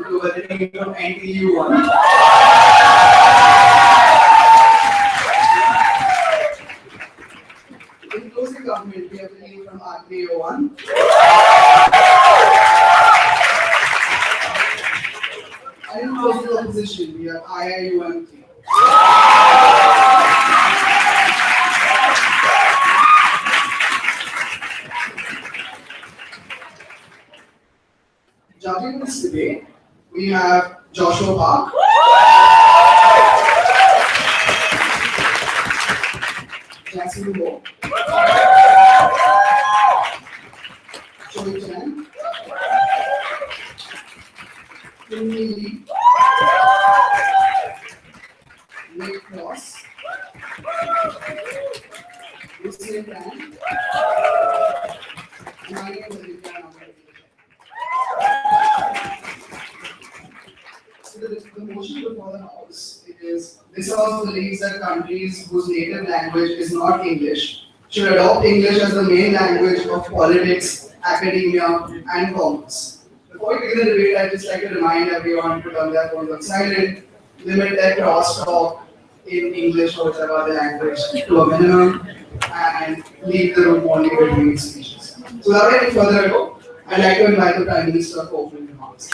originating from NTU1. In closing government, we have the lead from RPO1. And in closing opposition, we have IIUMT. Judging this debate, we have Joshua Park, Jackson Moore, Choi Chan, Kim Lee, Nick Cross, Lucien Brand, and my name is Aditya. So the motion before the House is this House believes that countries whose native language is not English should adopt English as the main language of politics, academia, and commerce. Before we begin the debate, I'd just like to remind everyone to turn their phones on silent, limit their crosstalk in English or whichever other language to a minimum, and leave the room only between speeches. So without any further ado, I'd like to invite the Prime Minister for opening remarks.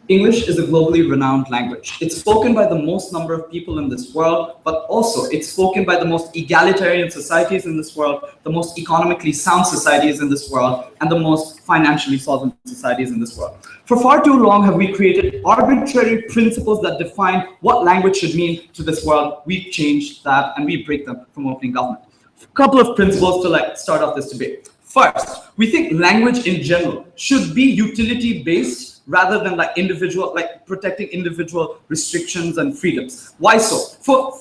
English is a globally renowned language. It's spoken by the most number of people in this world, but also it's spoken by the most egalitarian societies in this world, the most economically sound societies in this world, and the most financially solvent societies in this world. For far too long have we created arbitrary principles that define what language should mean to this world. We've changed that and we break them from opening government. A couple of principles to start off this debate. First, we think language in general should be utility-based rather than protecting individual restrictions and freedoms. Why so?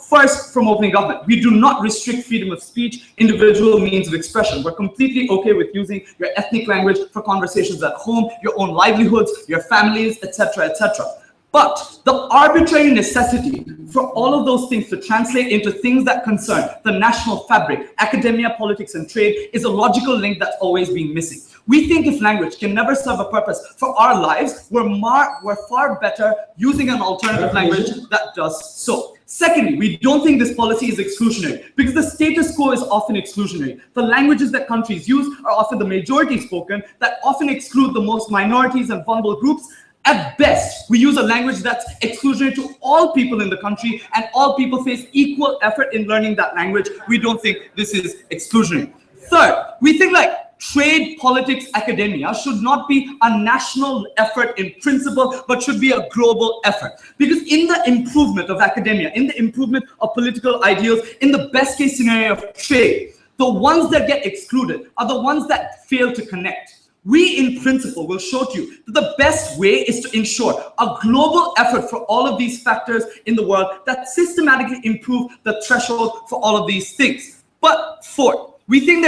First, from opening government, we do not restrict freedom of speech, individual means of expression. We're completely okay with using your ethnic language for conversations at home, your own livelihoods, your families, etc., etc. But the arbitrary necessity for all of those things to translate into things that concern the national fabric, academia, politics, and trade is a logical link that's always been missing. We think if language can never serve a purpose for our lives, we're far better using an alternative language that does so. Secondly, we don't think this policy is exclusionary because the status quo is often exclusionary. The languages that countries use are often the majority spoken that often exclude the most minorities and vulnerable groups. At best, we use a language that's exclusionary to all people in the country and all people face equal effort in learning that language. We don't think this is exclusionary. Third, we think trade, politics, academia should not be a national effort in principle, but should be a global effort. Because in the improvement of academia, in the improvement of political ideals, in the best case scenario of trade, the ones that get excluded are the ones that fail to connect. We, in principle, will show to you that the best way is to ensure a global effort for all of these factors in the world that systematically improve the threshold for all of these things. But fourth, We think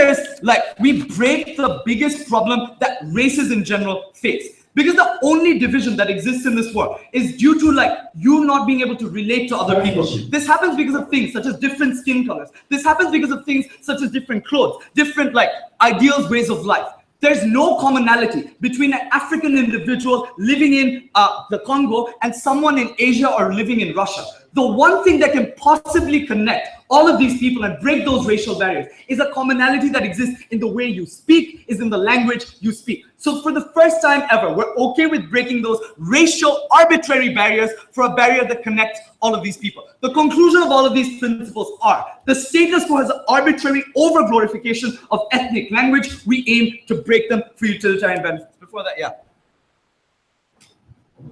we break the biggest problem that races in general face. Because the only division that exists in this world is due to you not being able to relate to other people. This happens because of things such as different skin colors. This happens because of things such as different clothes, different ideals, ways of life. There's no commonality between an African individual living in the Congo and someone in Asia or living in Russia. The one thing that can possibly connect all of these people and break those racial barriers is a commonality that exists in the way you speak, is in the language you speak. So for the first time ever, we're okay with breaking those racial arbitrary barriers for a barrier that connects all of these people. The conclusion of all of these principles are the status quo has an arbitrary over-glorification of ethnic language. We aim to break them for utilitarian benefits. Before that, yeah.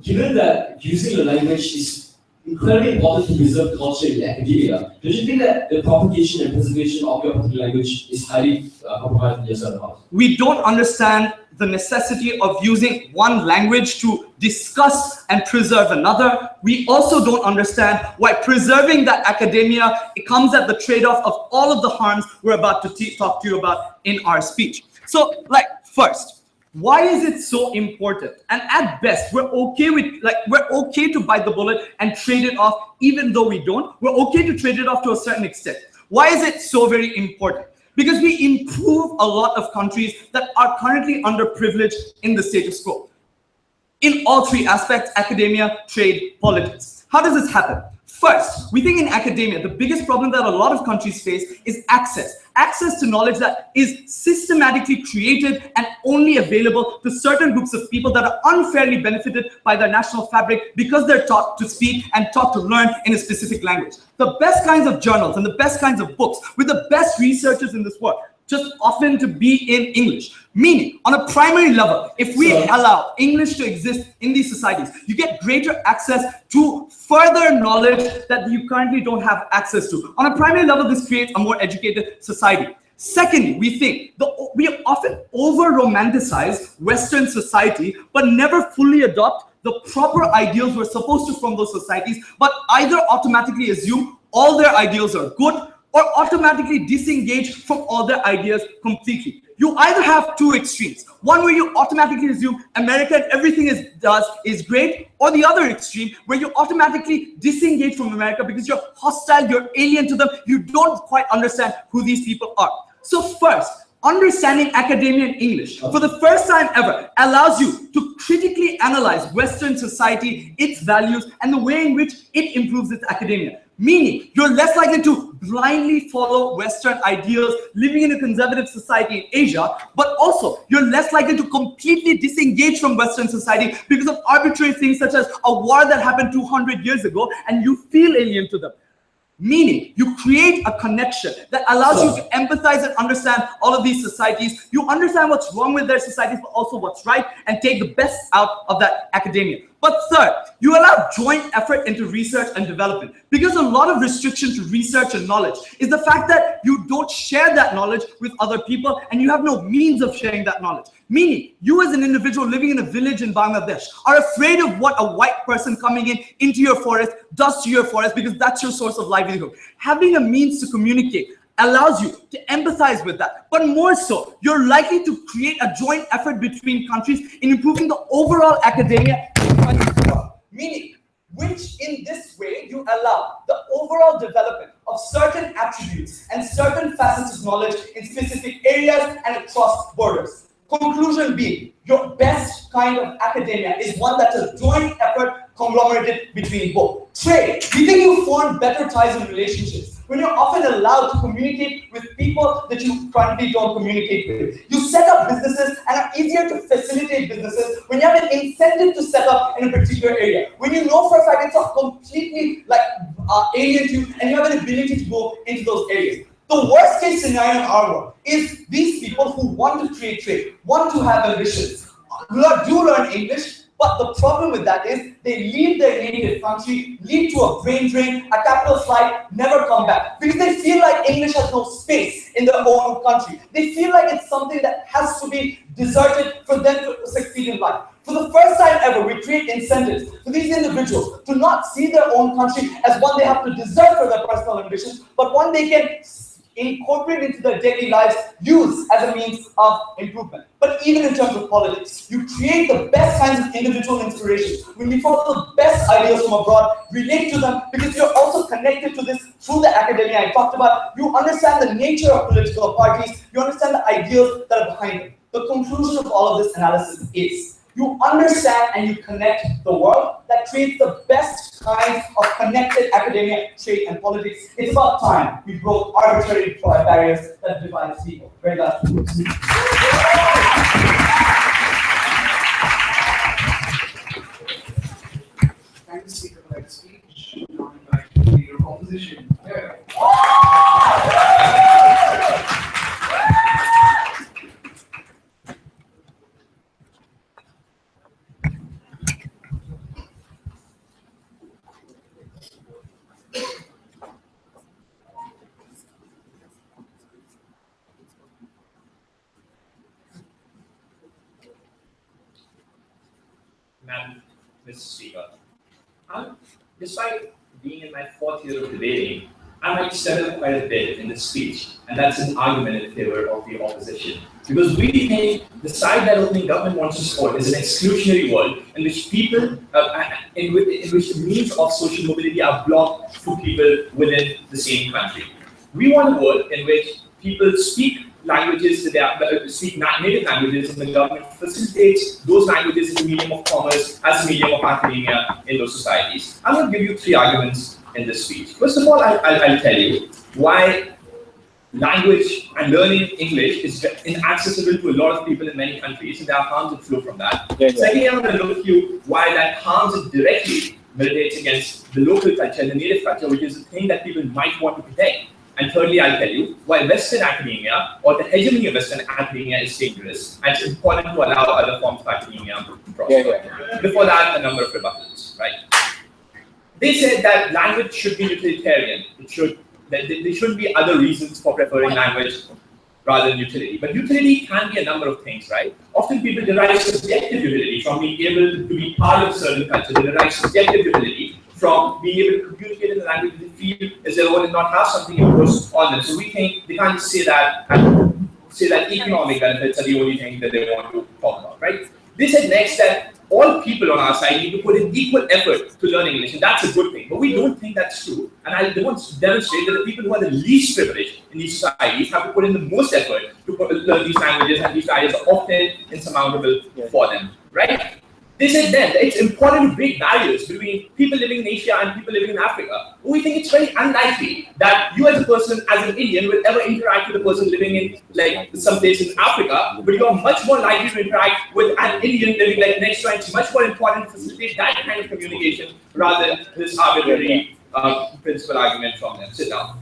Given that using the language is incredibly important to preserve culture in academia, don't you think that the propagation and preservation of your particular language is highly compromised in your certain house? We don't understand the necessity of using one language to discuss and preserve another. We also don't understand why preserving that academia, it comes at the trade-off of all of the harms we're about to talk to you about in our speech. So, first, why is it so important? And at best, we're okay to bite the bullet and trade it off, even though we don't. We're okay to trade it off to a certain extent. Why is it so very important? Because we improve a lot of countries that are currently underprivileged in the status quo. In all three aspects: academia, trade, politics. How does this happen? First, we think in academia, the biggest problem that a lot of countries face is access. Access to knowledge that is systematically created and only available to certain groups of people that are unfairly benefited by their national fabric because they're taught to speak and taught to learn in a specific language. The best kinds of journals and the best kinds of books with the best researchers in this world just often to be in English. Meaning, on a primary level, if we allow English to exist in these societies, you get greater access to further knowledge that you currently don't have access to. On a primary level, this creates a more educated society. Secondly, we think we often over-romanticize Western society, but never fully adopt the proper ideals we're supposed to from those societies, but either automatically assume all their ideals are good or automatically disengage from all their ideas completely. You either have two extremes. One where you automatically assume America and everything it does is great, or the other extreme where you automatically disengage from America because you're hostile, you're alien to them, you don't quite understand who these people are. So first, understanding academia in English, for the first time ever, allows you to critically analyze Western society, its values, and the way in which it improves its academia. Meaning, you're less likely to blindly follow Western ideals living in a conservative society in Asia, but also you're less likely to completely disengage from Western society because of arbitrary things such as a war that happened 200 years ago and you feel alien to them. Meaning, you create a connection that allows you to empathize and understand all of these societies. You understand what's wrong with their societies, but also what's right, and take the best out of that academia. But third, you allow joint effort into research and development. Because a lot of restriction to research and knowledge is the fact that you don't share that knowledge with other people and you have no means of sharing that knowledge. Meaning, you as an individual living in a village in Bangladesh are afraid of what a white person coming into your forest does to your forest because that's your source of livelihood. Having a means to communicate allows you to empathize with that. But more so, you're likely to create a joint effort between countries in improving the overall academia. Meaning, which in this way you allow the overall development of certain attributes and certain facets of knowledge in specific areas and across borders. Conclusion being, your best kind of academia is one that's a joint effort conglomerated between both. Trade, we think you form better ties and relationships when you're often allowed to communicate with people that you currently don't communicate with. You set up businesses and are easier to facilitate businesses when you have an incentive to set up in a particular area. When you know for a fact it's not completely alien to you and you have an ability to go into those areas. The worst case scenario in our world is these people who want to create trade, want to have ambitions, do learn English, but the problem with that is they leave their native country, lead to a brain drain, a capital flight, never come back. Because they feel like English has no space in their own country. They feel like it's something that has to be deserted for them to succeed in life. For the first time ever, we create incentives for these individuals to not see their own country as one they have to deserve for their personal ambitions, but one they can incorporate into their daily lives, use as a means of improvement. But even in terms of politics, you create the best kinds of individual inspirations. When we follow the best ideas from abroad, relate to them, because you're also connected to this through the academia I talked about. You understand the nature of political parties, you understand the ideas that are behind them. The conclusion of all of this analysis is, you understand and you connect the world. That creates the best kinds of connected academia, trade, and politics. It's about time we broke arbitrary barriers that divide people. Very last words. Thank you, Speaker, for that speech. Now I invite the leader of opposition. Here. Madam Mr. Speaker, despite being in my 4th year of debating, I might stutter quite a bit in this speech, and that's an argument in favor of the opposition. Because we think the side that opening government wants to support is an exclusionary world in which people, in which the means of social mobility are blocked to people within the same country. We want a world in which people speak languages, speak native languages, and the government facilitates those languages as a medium of commerce, as a medium of academia in those societies. I'm going to give you 3 arguments in this speech. First of all, I'll tell you why language and learning English is inaccessible to a lot of people in many countries, and there are harms that flow from that. Secondly, I'm going to look at you why that harms it directly militates against the local culture, the native culture, which is a thing that people might want to protect. And thirdly, I'll tell you why Western academia or the hegemony of Western academia is dangerous, and it's important to allow other forms of academia to prosper. Before that, a number of rebuttals, right? They said that language should be utilitarian. There shouldn't be other reasons for preferring language rather than utility. But utility can be a number of things, right? Often people derive subjective utility from being able to be part of certain culture. They derive subjective utility from being able to communicate in the language they feel is their own and not have something imposed on them. So we think they can't say that economic benefits are the only thing that they want to talk about, right? They said next that all people on our side need to put in equal effort to learn English, and that's a good thing. But we don't think that's true. And I want to demonstrate that the people who are the least privileged in these societies have to put in the most effort to learn these languages, and these barriers are often insurmountable for them, right? They said then that it's important to break barriers between people living in Asia and people living in Africa. We think it's very unlikely that you as a person, as an Indian, will ever interact with a person living in like some place in Africa, but you are much more likely to interact with an Indian living like next to you, and it's much more important to facilitate that kind of communication rather than this arbitrary principal argument from them. Sit down.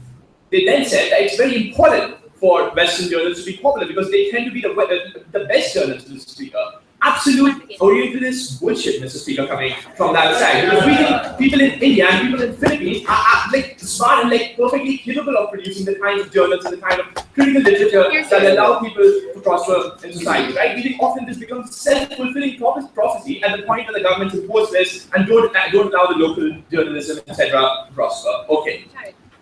They then said that it's very important for Western journals to be popular because they tend to be the best journals, Mr. Speaker. Absolute Orientalist bullshit, Mr. Speaker, coming from that side. Because we think people in India and people in the Philippines are like smart and like perfectly capable of producing the kind of journals and the kind of critical literature that allow people to prosper in society, right? We think often this becomes self-fulfilling prophecy at the point where the government impose this and don't allow the local journalism, etc., to prosper. Okay.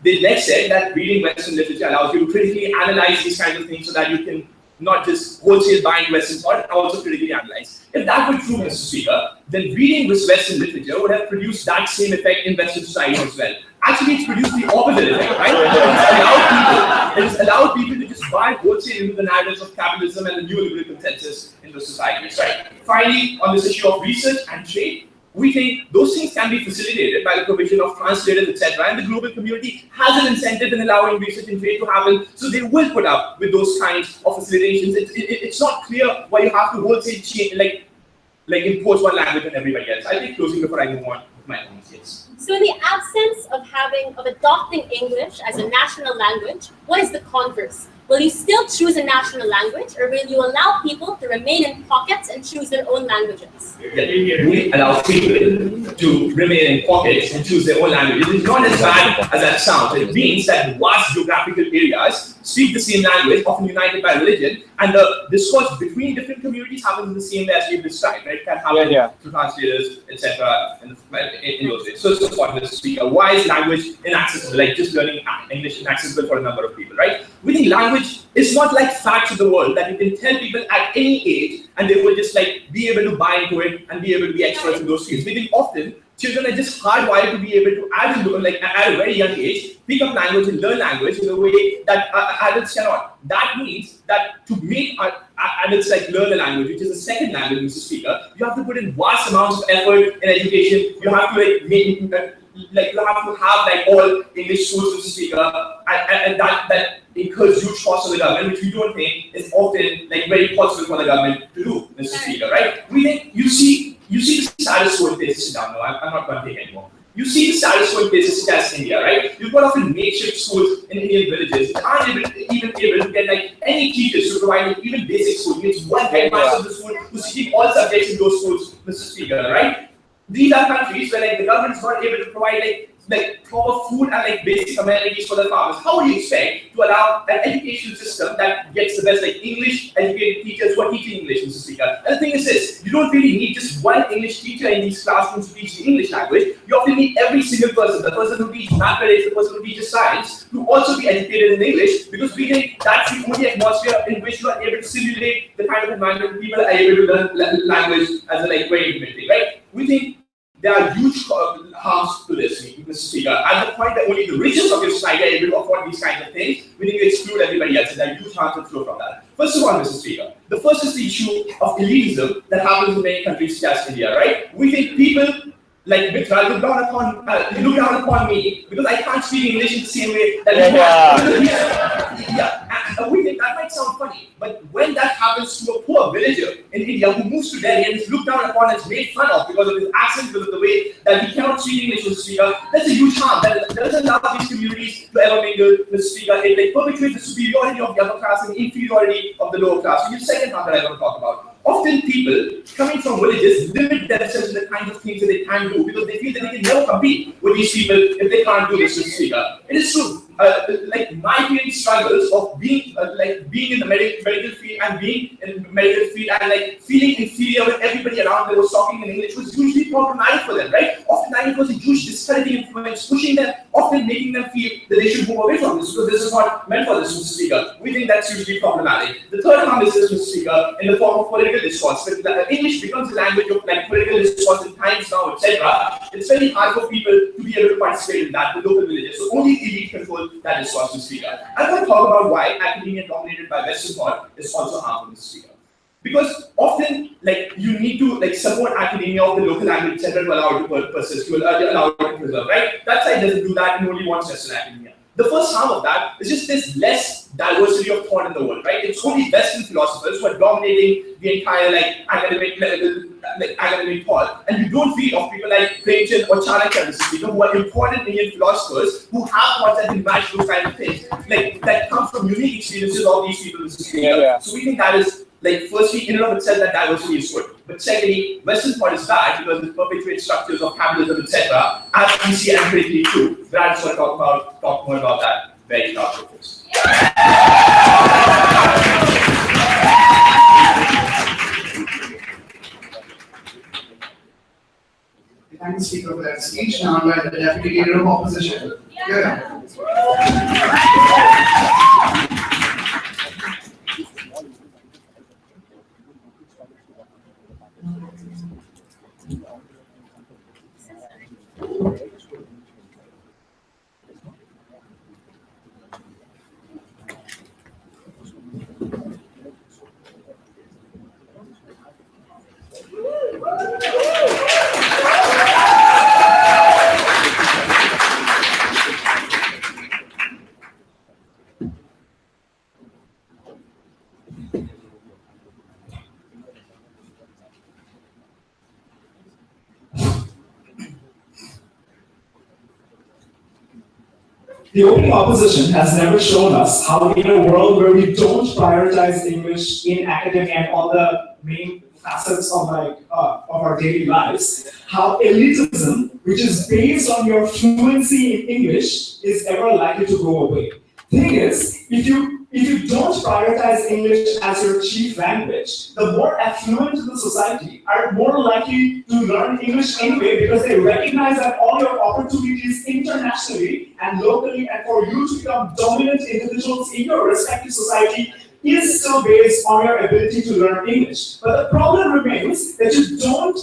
They next said that reading Western literature allows you to critically analyze these kinds of things so that you can not just wholesale buying Western thought, and also critically analyze. If that were true, Mr. Speaker, then reading this Western literature would have produced that same effect in Western society as well. Actually, it's produced the opposite effect, right? It has allowed people to just buy wholesale into the narratives of capitalism and the neoliberal consensus in the society, right? Finally, on this issue of research and trade, we think those things can be facilitated by the provision of translators, etc. And the global community has an incentive in allowing research and trade to happen, so they will put up with those kinds of facilitations. It's not clear why you have to wholesale change, like impose one language on everybody else. I'll be closing before I move on with my own case. So in the absence of adopting English as a national language, what is the converse? Will you still choose a national language, or will you allow people to remain in pockets and choose their own languages? We allow people to remain in pockets and choose their own language. It's not as bad as that sounds. It means that vast geographical areas speak the same language, often united by religion, and the discourse between different communities happens in the same way as we've described, right? It can happen through translators, etc. in those ways. So it's important to speak. Why is language inaccessible? Like just learning English inaccessible for a number of people. people, right? We think language is not like facts of the world that you can tell people at any age and they will just like be able to buy into it and be able to be experts in those fields. We think often children are just hardwired to be able to, at a very young age, pick up language and learn language in a way that adults cannot. That means that to make adults like learn a language, which is a second language, Mr. Speaker, you have to put in vast amounts of effort in education. You have to you have to have like all English schools, Mr. Speaker, and that incurs huge costs on the government, which we don't think is often like very possible for the government to do, Mr. Speaker, right? We think you see the status quo in places down. No, I'm not going to take anymore. You see the status quo in places such as India, right? You've got often makeshift schools in Indian villages that aren't even able to get like any teachers to provide even basic school. It's one headmaster of the school who's teaching all subjects in those schools, Mr. Speaker, right? These are countries where like the government's not able to provide like proper food and like basic amenities for the farmers. How do you expect to allow an educational system that gets the best like English educated teachers who are teaching English, Mr. Speaker? And the thing is this, you don't really need just one English teacher in these classrooms to teach the English language. You often need every single person, the person who teaches mathematics, the person who teaches science, to also be educated in English, because we think that's the only atmosphere in which you are able to simulate the kind of environment people are able to learn language as a like very intimate thing, right? We think there are huge harms to this, Mr. Speaker. At the point that only the richest of your society are able to afford these kinds of things, we need to exclude everybody else, and there are huge harms that flow from that. First of all, Mr. Speaker, the first is the issue of elitism that happens in many countries such as India, right? We think people like Mitra look down upon me because I can't speak English in the same way that we think that might sound funny, but when that happens to a poor villager in India who moves to Delhi and is looked down upon and is made fun of because of his accent, because of the way that he cannot speak English, Mr. Speaker, that's a huge harm. That doesn't allow these communities to ever mingle, Mr. Speaker. It like perpetuates the superiority of the upper class and the inferiority of the lower class. So the second harm that I want to talk about. Often people coming from villages limit themselves in the kinds of things that they can do because they feel that they can never compete with these people if they can't do this, Mr. Speaker. It is true. Like my parents' struggles of being being in the medical field and being in the medical field and like feeling inferior with everybody around them was talking in English was usually problematic for them, right? Often it was a huge discouraging influence, pushing them, often making them feel that they should move away from this because this is not meant for this, Mr. Speaker. We think that's usually problematic. The third harm is this, Mr. Speaker, in the form of political discourse. English becomes a language of like political discourse in times now, etc. It's very hard for people to be able to participate in that, the local villages. So only elite control that is Mr. Speaker. I'm going to talk about why academia dominated by Western thought is also harmful, Mr. Speaker. Because often, like, you need to like support academia of the local language, etc., to allow it to persist, to allow it to preserve, right? That side doesn't do that and only wants Western academia. The first harm of that is just this less diversity of thought in the world, right? It's only Western philosophers who are dominating the entire like academic thought, and you don't read of people like Premchand or Chanakya, who are important Indian philosophers who have thoughts that can match those kind of things, like that comes from unique experiences of these people. So we think that is like firstly in and of itself that diversity is good, but secondly, Western thought is bad because it perpetuates structures of capitalism, etc. As we see empirically too. But I just want to talk more about that very shortly. Thank the Speaker for that speech. Now by the Deputy Leader of Opposition. Yeah. The opening opposition has never shown us how in a world where we don't prioritize English in academia and all the main facets of our daily lives, how elitism, which is based on your fluency in English, is ever likely to go away. Thing is, if you if you don't prioritize English as your chief language, the more affluent the society are more likely to learn English anyway because they recognize that all your opportunities internationally and locally and for you to become dominant individuals in your respective society is still based on your ability to learn English. But the problem remains that you don't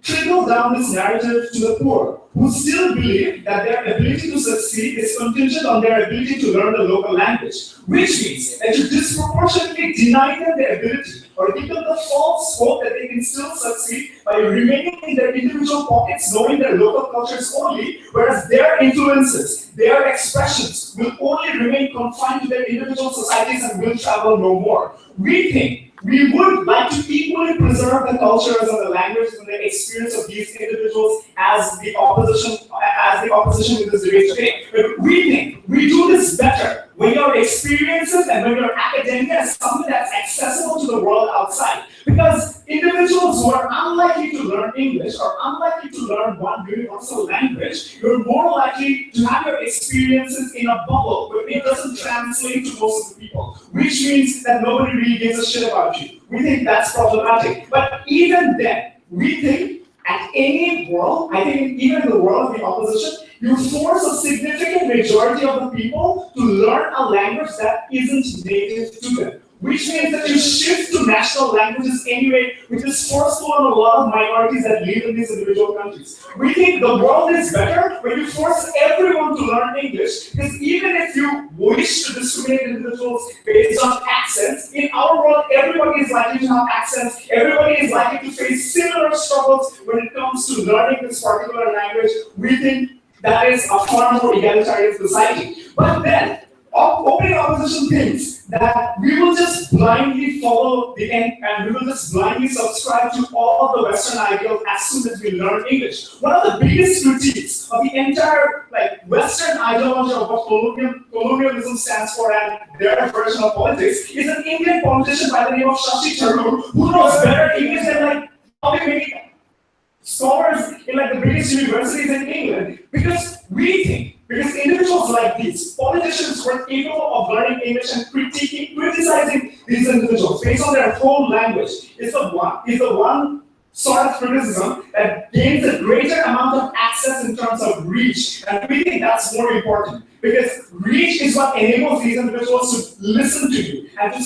trickle down this narrative to the poor, who still believe that their ability to succeed is contingent on their ability to learn the local language, which means that you disproportionately deny them the ability or give them the false hope that they can still succeed by remaining in their individual pockets, knowing their local cultures only, whereas their influences, their expressions will only remain confined to their individual societies and will travel no more. We think we would like to equally preserve the cultures and the languages and the experience of these individuals as the opposition in this debate today. But we think we do this better when your experiences and when your academia is something that's accessible to the world outside. Because individuals who are unlikely to learn English or unlikely to learn one universal language, you're more likely to have your experiences in a bubble where it doesn't translate to most of the people, which means that nobody really gives a shit about you. We think that's problematic. But even then, we think at any world, I think even in the world of the opposition, you force a significant majority of the people to learn a language that isn't native to them. Which means that you shift to national languages anyway, which is forceful on a lot of minorities that live in these individual countries. We think the world is better when you force everyone to learn English, because even if you wish to discriminate individuals based on accents, in our world, everybody is likely to have accents, everybody is likely to face similar struggles when it comes to learning this particular language. We think that is a far more egalitarian society. But then, opening opposition thinks that we will just blindly follow the end and we will just blindly subscribe to all of the Western ideals as soon as we learn English. One of the biggest critiques of the entire Western ideology of what colonialism stands for and their version of politics is an Indian politician by the name of Shashi Tharoor who knows better English than probably many scholars in the biggest universities in England, because individuals like these, politicians who are capable of learning English and criticizing these individuals based on their home language is the one sort of criticism that gains a greater amount of access in terms of reach. And we think that's more important, because reach is what enables these individuals to listen to you and to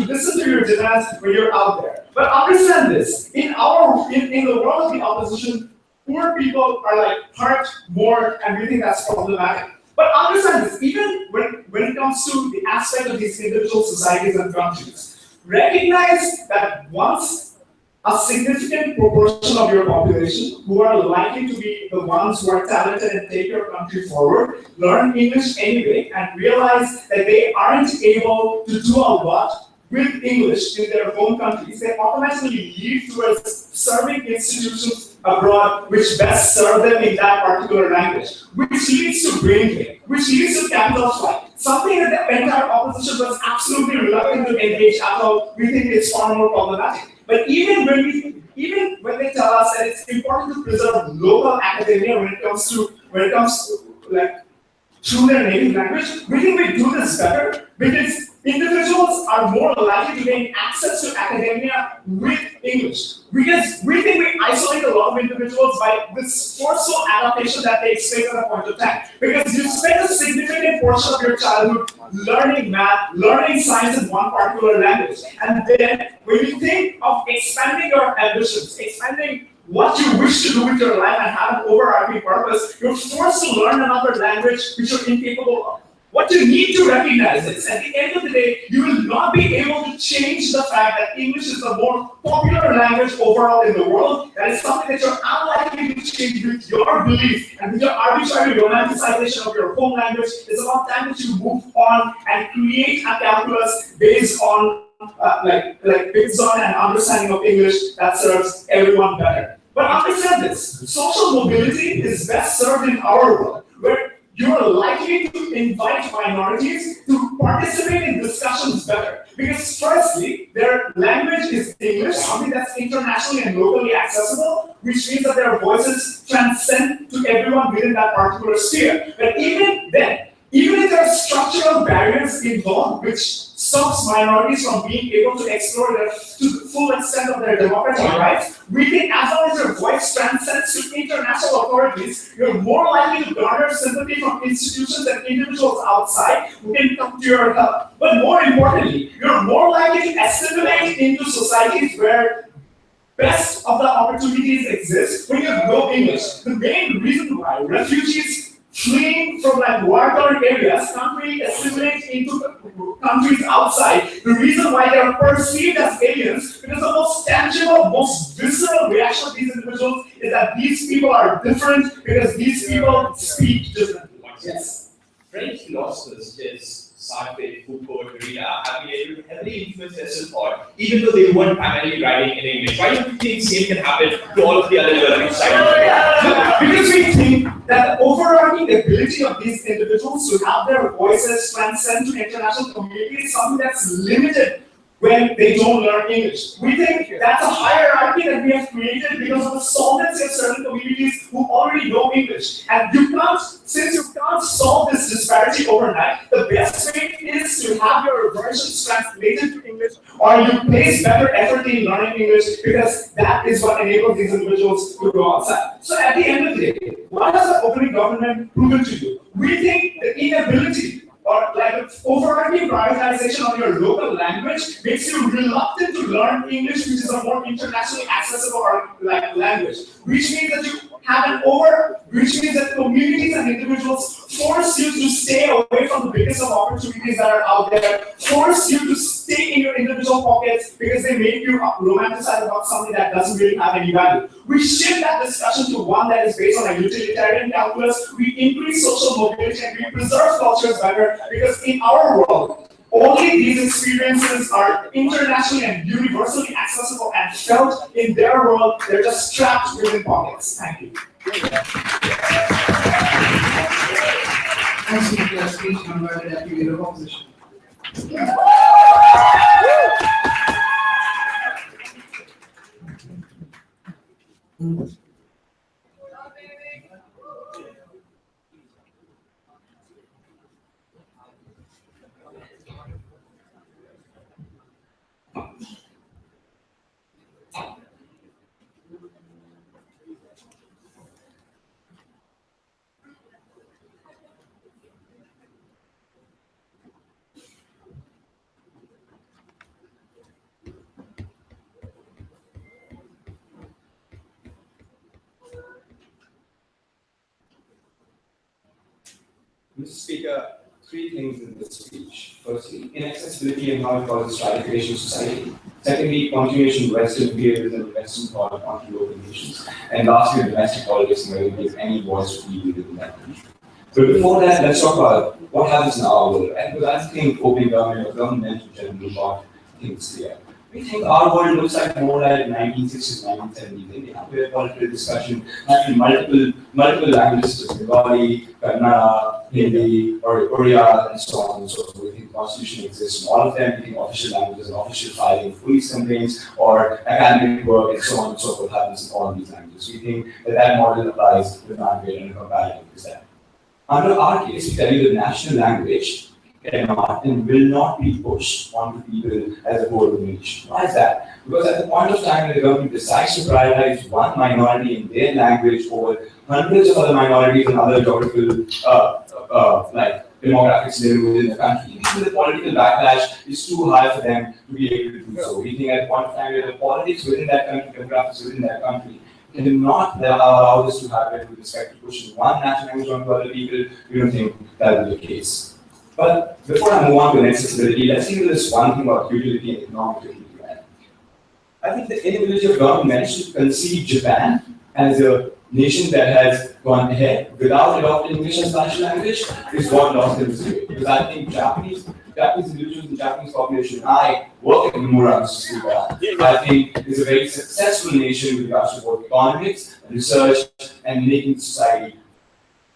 listen to your demands when you're out there. But understand this, in the world of the opposition, poor people are hurt more, and we think that's problematic. But understand this, even when it comes to the aspect of these individual societies and countries, recognize that once a significant proportion of your population who are likely to be the ones who are talented and take your country forward, learn English anyway and realize that they aren't able to do a lot with English in their home countries, they automatically leave towards serving institutions abroad which best serve them in that particular language, which leads to brain drain, which leads to capital flight. Something that the entire opposition was absolutely reluctant to engage at all, we think is far more problematic. But even when they tell us that it's important to preserve local academia when it comes to through their native language, we think we do this better because individuals are more likely to gain access to academia with English. Because we think we isolate a lot of individuals by this forceful adaptation that they expect at a point of time. Because you spend a significant portion of your childhood learning math, learning science in one particular language. And then when you think of expanding your ambitions, expanding what you wish to do with your life and have an overarching purpose, you're forced to learn another language which you're incapable of. What you need to recognize is, at the end of the day, you will not be able to change the fact that English is the more popular language overall in the world. That is something that you're unlikely to change with your belief and with your arbitrary romanticization of your home language. It's about time that you move on and create a calculus based on based on an understanding of English that serves everyone better. But understand this, social mobility is best served in our world, where you're likely to invite minorities to participate in discussions better. Because firstly, their language is English, something that's internationally and locally accessible, which means that their voices transcend to everyone within that particular sphere. But even then, even if there are structural barriers involved which stops minorities from being able to explore to the full extent of their democratic rights, we think as long as your voice transcends to international authorities, you're more likely to garner sympathy from institutions and individuals outside who can come to your help. But more importantly, you're more likely to assimilate into societies where best of the opportunities exist when you have no English. The main reason why refugees fleeing from like war-torn areas can't really assimilate into countries outside. The reason why they are perceived as aliens, because the most tangible, most visceral reaction of these individuals is that these people are different because these people speak differently. Yes. French philosophers such as Sartre, Foucault, Derrida have been able to heavily influence Western thought, even though they weren't primarily writing in English. Why don't you think the same can happen to all of the other developing societies? Because we think that the overarching ability of these individuals to have their voices transcend to international community is something that's limited when they don't learn English. We think that's a hierarchy that we have created because of the solvency of certain communities who already know English. And you can't, since you can't solve this disparity overnight, the best way is to have your versions translated to English, or you place better effort in learning English, because that is what enables these individuals to go outside. So at the end of the day, what has the opening government proven to you? We think the inability or like an overarching prioritization of your local language makes you reluctant to learn English, which is a more internationally accessible language. Which means that you have which means that communities and individuals force you to stay away from the biggest of opportunities that are out there, force you to stay in your individual pockets because they make you romanticize about something that doesn't really have any value. We shift that discussion to one that is based on a utilitarian calculus. We increase social mobility and we preserve cultures better because in our world, only these experiences are internationally and universally accessible and felt in their world. They're just trapped within pockets. Thank you. Thanks to your speech converted at the opposition. Mr. Speaker, three things in this speech. Firstly, inaccessibility and how it causes stratification of society. Secondly, continuation of Western behaviors and Western thought onto local nations. And lastly, domestic politics and whether it gives any voice to people within that country. But before that, let's talk about what happens in our world. And because I think open government or government in general got things clear. We think our world looks like more like 1960s, 1970s India, where political discussion having multiple languages, Bengali, Kannada, Hindi, or Oriya, and so on and so forth. We think constitution exists in all of them. We think official languages and official filing of police complaints or academic work and so on and so forth happens in all of these languages. We think that model applies with language and a comparative is that. Under our case, we tell you the national language cannot and will not be pushed onto people as a whole nation. Why is that? Because at the point of time when the government decides to prioritize one minority in their language over hundreds of other minorities and other geographical demographics living within the country, the political backlash is too high for them to be able to do so. We think at the point of time where the politics within that country, demographics within that country, cannot allow this to happen with respect to pushing one national language onto other people. We don't think that will be the case. But before I move on to accessibility, let's think of this one thing about utility and economic utility. I think the inability of governments to conceive Japan as a nation that has gone ahead without adopting English as national language is what lost them this way. Because I think Japanese individuals in the Japanese population, I work in Nomura, Mr. Speaker, I think is a very successful nation with regards to both economics, research, and making society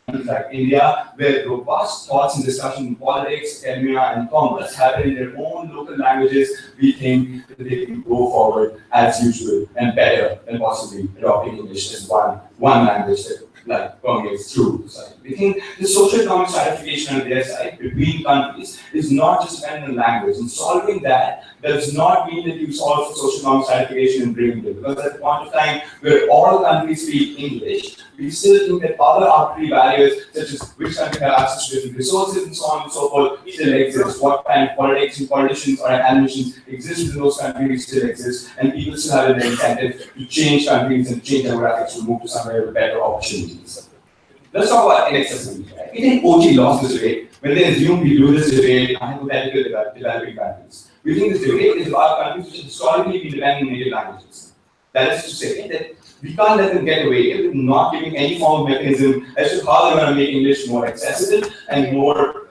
like India, where robust thoughts and discussion in politics, academia, and commerce happen in their own local languages. We think that they can go forward as usual and better than possibly adopting English as one language that permeates through society. We think the socio-economic stratification on their side between countries is not just dependent on language. And solving that does not mean that you solve the socio-economic stratification and bring it, because at the point of time where all countries speak English, we still think that other arbitrary barriers, such as which country have access to different resources and so on and so forth, still exist. What kind of politics and politicians or ambitions exist in those countries still exist, and people still have an incentive to change countries and change demographics to move to somewhere with better opportunities. Let's talk about inaccessibility. Right? We think OG lost this debate when they assume we do this debate on hypothetical developing countries. We think this debate is about countries which have historically been dependent on native languages. That is to say that we can't let them get away with not giving any form of mechanism as to how they're going to make English more accessible and more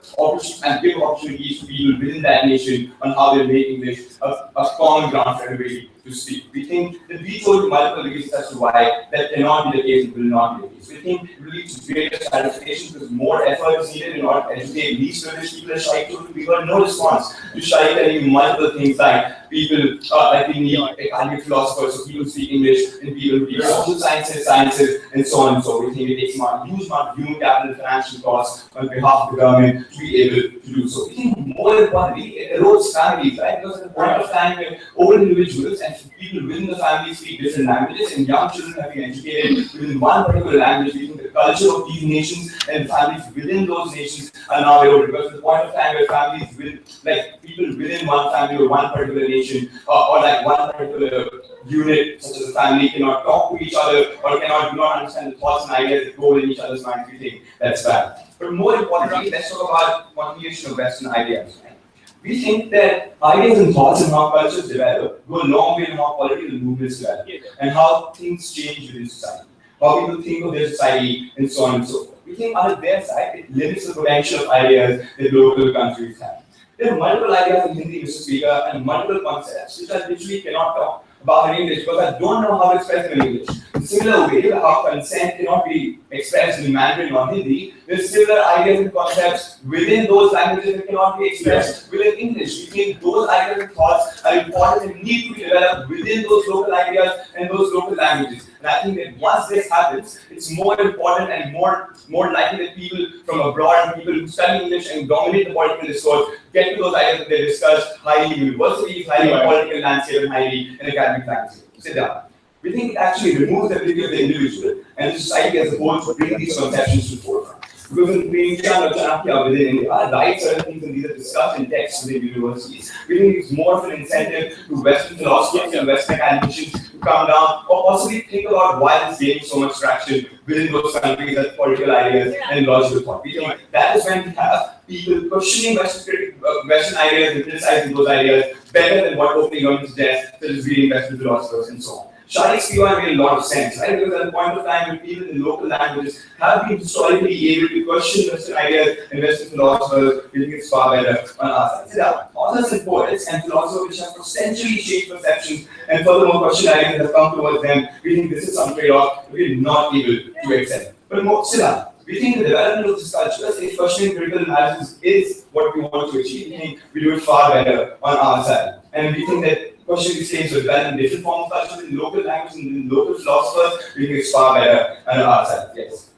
and give opportunities to people within that nation on how they make English a common ground for everybody to speak. We think that we told multiple reasons as to why that cannot be the case, it will not be the case. We think it will lead to greater stratification because more effort is needed in order to educate least privileged people as shy children. We got no response to shy telling you multiple things like people like we need academic philosophers, so people speak English, and people who teach social sciences, and so on and so. We think it takes a huge amount of human capital and financial costs on behalf of the government to be able to do so. We think more importantly, it erodes families, right? Because at the point of time where older individuals and people within the family speak different languages, and young children have been educated within one particular language, we think the culture of these nations and families within those nations are now eroded. Because at the point of time where families like people within one family or one particular nation or like one particular unit, such as a family, cannot talk to each other or do not understand the thoughts and ideas that go in each other's minds, we think that's bad. But more importantly, let's talk about continuation of Western ideas. Right? We think that ideas and thoughts and how cultures develop go a long way in how political movements develop and how things change within society, how people think of their society, and so on and so forth. We think on their side, it limits the potential of ideas that local countries have. There are multiple ideas in Hindi, Mr. Speaker, and multiple concepts which I literally cannot talk about in English because I don't know how to express them in English. In similar way, how consent cannot be expressed in Mandarin or Hindi, there's similar ideas and concepts within those languages that cannot be expressed within English. We think those ideas and thoughts are important and need to be developed within those local ideas and those local languages. And I think that once this happens, it's more important and more likely that people from abroad and people who study English and dominate the political discourse get to those ideas that they discuss highly in universities, highly in political landscape, and highly in academic landscape. Sit down. We think it actually removes the ability of the individual and the society as a whole to bring these conceptions to the forefront. Because in Chanakya within India, write certain things and these are discussed in texts within universities. We think it's more of an incentive to Western philosophers and Western academicians to come down or possibly think about why this gaining so much traction within those countries as political ideas and logical thought. We think that is when we have people questioning Western ideas and criticizing those ideas better than what opening learning suggests, such as reading Western philosophers and so on. Shadik's POI made a lot of sense, right? Because at the point of time when people in local languages have been historically able to question Western ideas and Western philosophers, we think it's far better on our side. There are authors and poets and philosophers which have for centuries shaped perceptions and furthermore question ideas that have come towards them. We think this is some trade-off we're not able to accept. But more still, we think the development of this culture, if questioning critical analysis is what we want to achieve, we think we do it far better on our side. And we think that questioning these things will develop in different forms of culture, in local language, and in local philosophers, we think it's far better on our side. Yes.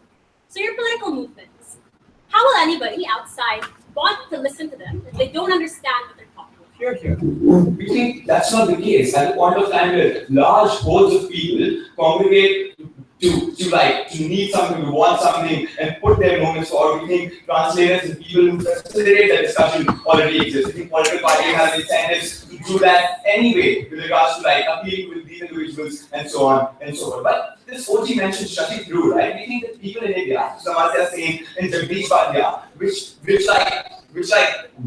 So your political movements, how will anybody outside want to listen to them if they don't understand what they're talking about? We think that's not the case. At the point of time where large hordes of people congregate to need something, to want something, and put their movements forward. We think translators and people who facilitate that discussion already exist. We think political parties have incentives to do that anyway with regards to appealing with these individuals and so on and so forth. But this OG mentioned Shashi through, right? We think that people in India, Samadya Singh and Jagdish Pandya, which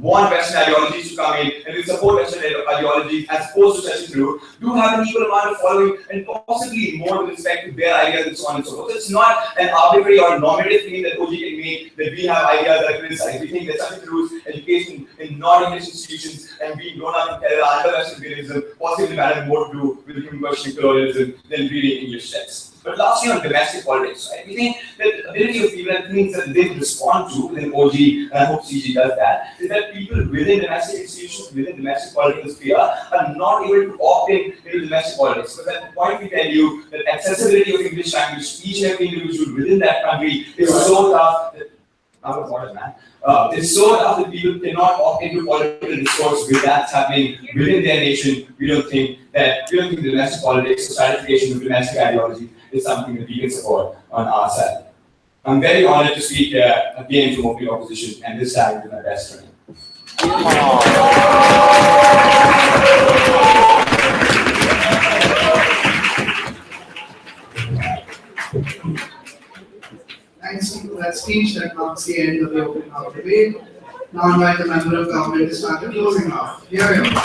want Western ideologies to come in and will support Western ideologies as opposed to Shashi through, do have an equal amount of following and possibly more with respect to their ideas and so on and so forth. So it's not an arbitrary or normative thing that OG can make that we have ideas that are criticized. We think that Shashi through's education in non-English institutions and being grown up in Kerala under Western realism possibly had more to do with human questioning colonialism than reading English texts. But lastly, on domestic politics, right? We think that the ability of people and things that they respond to within OG, and I hope CG does that, is that people within domestic institutions, within domestic political sphere, are not able to opt in into domestic politics. Because at the point we tell you that accessibility of English language to each and every individual within that country is so tough that Not important, man. It's so tough that people cannot walk into political discourse with that happening within their nation. We don't think domestic politics, societification of domestic ideology is something that we can support on our side. I'm very honored to speak again from open opposition, and this time with my best friend. Thanks to that speech that marks the end of the open house debate. Now I invite the member of government to start the closing off. Here we go.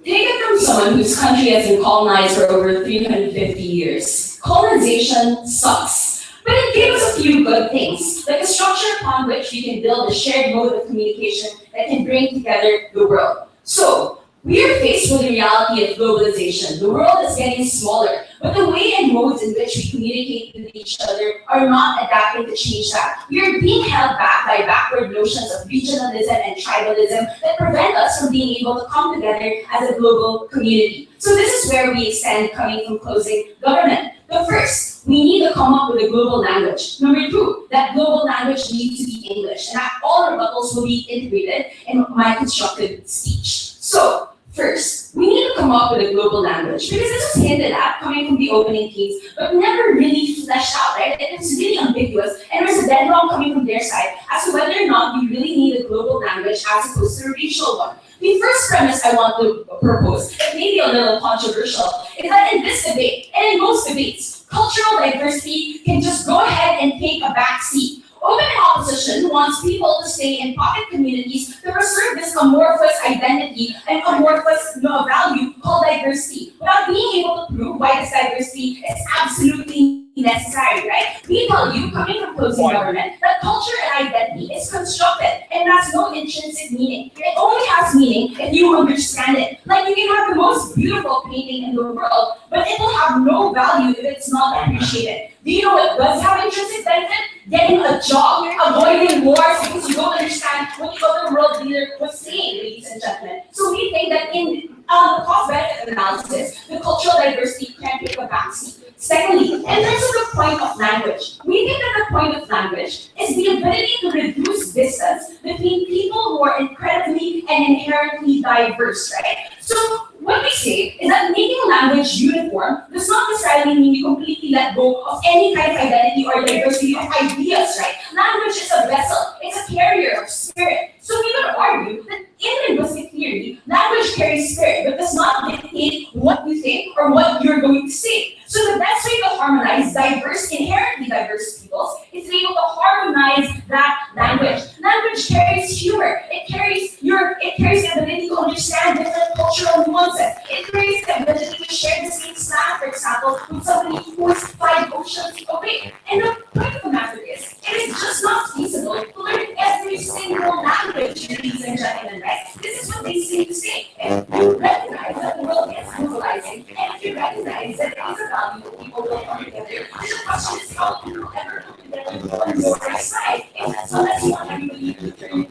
Take it from someone whose country has been colonized for over 350 years. Colonization sucks, but it gave us a few good things, like a structure upon which we can build a shared mode of communication that can bring together the world. So, we are faced with the reality of globalization. The world is getting smaller, but the way and modes in which we communicate with each other are not adapting to change that. We are being held back by backward notions of regionalism and tribalism that prevent us from being able to come together as a global community. So this is where we extend coming from closing government. The first, we need to come up with a global language. Number two, that global language needs to be English, and that all rebuttals will be integrated in my constructive speech. So, first, we need to come up with a global language, because this was hinted at coming from the opening themes, but never really fleshed out, right? It's really ambiguous, and there's a deadlock coming from their side as to whether or not we really need a global language as opposed to a regional one. The first premise I want to propose, it may be a little controversial, is that in this debate, and in most debates, cultural diversity can just go ahead and take a back seat. Open opposition wants people to stay in pocket communities to preserve this amorphous identity and amorphous value called diversity, without being able to prove why this diversity is absolutely necessary, right? We tell you, coming from closing government, that culture and identity is constructed and has no intrinsic meaning. It only has meaning if you understand it. Like, you can have the most beautiful painting in the world, but it will have no value if it's not appreciated. Do you know what does have intrinsic benefit? Getting a job, avoiding wars because you don't understand what the other world leader was saying, ladies and gentlemen. So we think that in the cost-benefit analysis, the cultural diversity can take a backseat. Secondly, in terms of the point of language, we think that the point of language is the ability to reduce distance between people who are incredibly and inherently diverse, right? So what we say is that making language uniform does not necessarily mean you completely let go of any kind of identity or diversity of ideas, right? Language is a vessel, it's a carrier of spirit. So we would argue that in linguistic theory, language carries spirit, but does not dictate what you think or what you're going to say. So the best way to harmonize diverse, inherently diverse peoples is to be able to harmonize that language. Language carries humor. It carries the ability to understand different cultural nuances. It carries the ability to share the same slang, for example, with somebody who is 5 oceans away. And the point of the matter is, it is just not feasible to learn every single language, ladies and gentlemen, right? This is what they seem to say. And you recognize that the world is globalizing, and you recognize that there is a value that people will come together. The question is how do you ever come together on the side? And so that's what everybody is doing.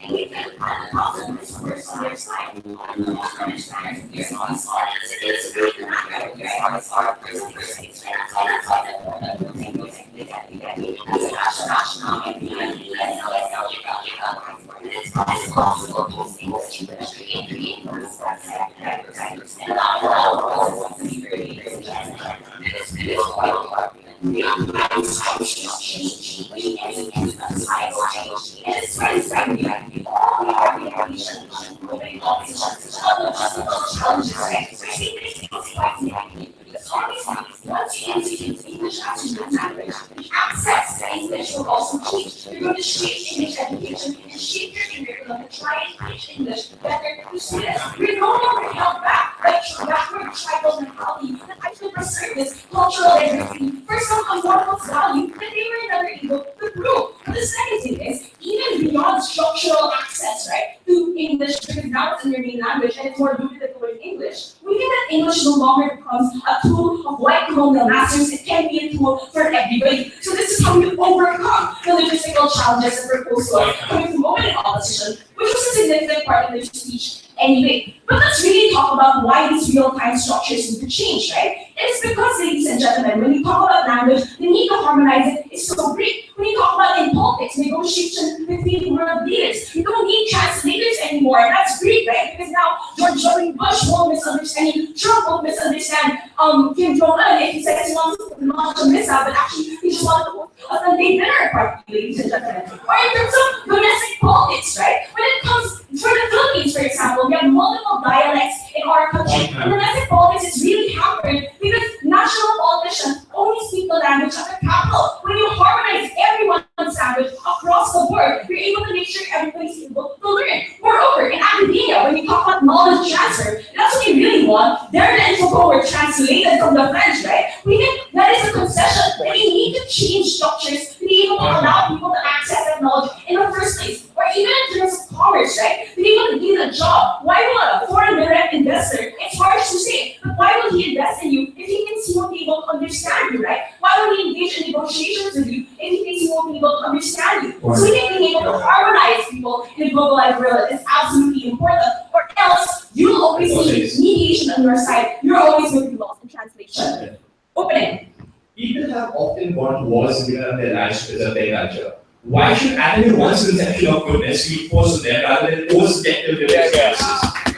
And we can have the problem this first on their side. And the most understand is on the side. It's a very good matter. It's on the side. It's access to English will also change. You're going to shape English education and shape your curriculum to try try to teach English better to students. We're no longer held back by backward tribal mentality that actually preserve this cultural diversity for some amorphous value that they were never able to prove. But the second thing is, even beyond structural access, right, to English, because now it's in your main language and it's more rooted in the word English, we think that English no longer becomes a tool of white colonial masters. It can be a tool for everybody. So this is how you overcome the logistical challenges that were posed to us coming from women in opposition, which was a significant part of their speech anyway. But let's really talk about why these real-time structures need to change, right? It's because, ladies and gentlemen, when you talk about language, the need to harmonize it is so great. When you talk about in politics, negotiation between world leaders, you don't need translators anymore, and that's great, right? Because now George W. Bush won't misunderstand you, Trump won't misunderstand Kim Jong-un if he says he wants to launch a missile, but actually he just wanted to hold a Sunday dinner party, ladies and gentlemen. Or in terms of domestic politics, right? When it comes for the Philippines, for example, we have multiple dialects in our country. And domestic politics is really hampered because national politicians only speak the language of the capital. When you harmonize everyone's language across the board, you're able to make sure everybody's able to learn. Moreover, in academia, when you talk about knowledge transfer, that's what you really want. Derrida and Foucault were translated from the French, right? We think that is a concession. And you need to change structures to be able to allow people to access that knowledge in the first place. Or even in terms of commerce, right? To be able to get a job. Why will a foreign direct investor, it's harsh to say, but why will he invest in you if he thinks he won't be able to understand you, right? Why would he engage in negotiations with you if he thinks he won't be able to understand you? So we think being able to harmonize people in a globalized world is absolutely important. Or else, you'll always need mediation on your side. You're always going to be lost in translation. Opening. People have often gone to wars and given up their lives to preserve their culture. Why should adding one's conception of goodness be forced to them rather than post-subjective experiences?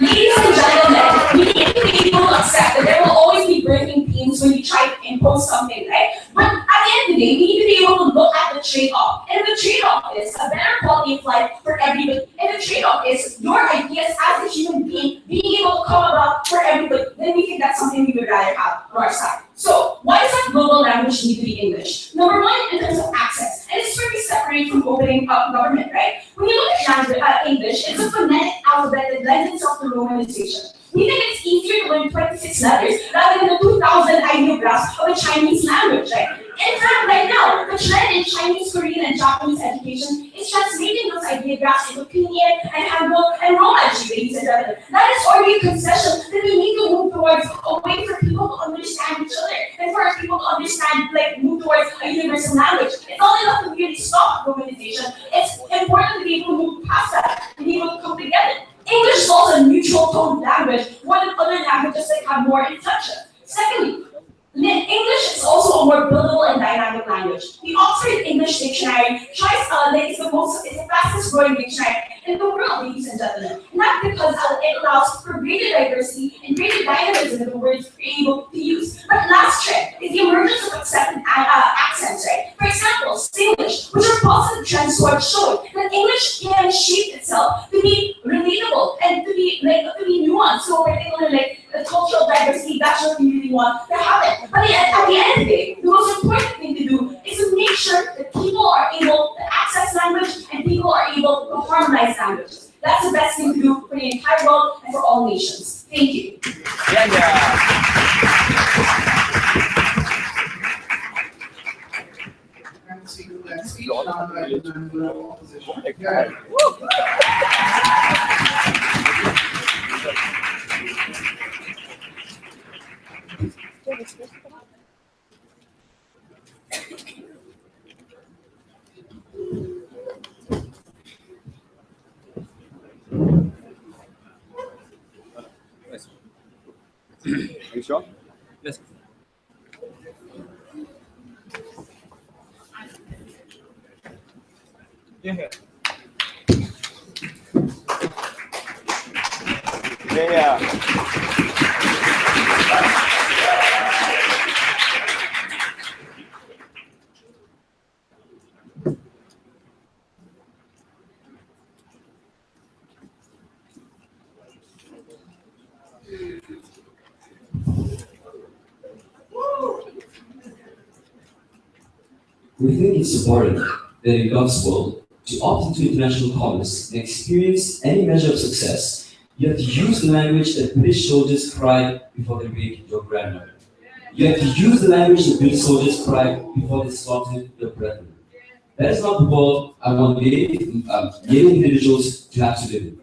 Ladies and gentlemen, we need to be able to accept that there will always be birthing pains when you try to impose something, right? But at the end of the day, we need to be able to look at the trade-off. And the trade-off is a better quality of life for everybody. And the trade-off is your ideas as a human being being able to come about for everybody. Then we think that's something we would rather have on our side. So, why does that global language need to be English? Number one, in terms of access. And it's pretty separate from opening up government, right? When you look at English, it's a phonetic alphabet that lends itself to romanization. We think it's easier to learn 26 letters rather than the 2,000 ideographs of a Chinese language, right? In fact, right now, the trend in Chinese, Korean, and Japanese education is translating those ideographs into Pinyin and Hangul and Romanji, ladies and gentlemen. That is already a concession that we need to move towards a way for people to understand each other and for people to understand, move towards a universal language. It's not enough to really stop globalization. It's important to be able to move past that and be able to come together. English is also a neutral tone language more than other languages that have more inflection. Secondly, English is also a more buildable and dynamic language. The Oxford English Dictionary it's the fastest growing dictionary in the world, ladies and gentlemen. And that's because it allows for greater diversity and greater dynamism in the words you're able to use. But last trend is the emergence of accepted accents, right? For example, Singlish, which are positive trends towards showing that English can shape itself to be relatable and to be nuanced. So particularly the cultural diversity, that's what we really want to happen. But at the end of the day, the most important thing to do is to make sure that people are able to access language and people are able to harmonize languages. That's the best thing to do for the entire world and for all nations. Thank you. Are you sure? Yes. Yeah. We think it's important that in God's world, to opt into international commerce and experience any measure of success, you have to use the language that British soldiers cried before they raped your grandmother. You have to use the language that British soldiers cried before they slaughtered your brethren. That is not the world I want native individuals to have to live in.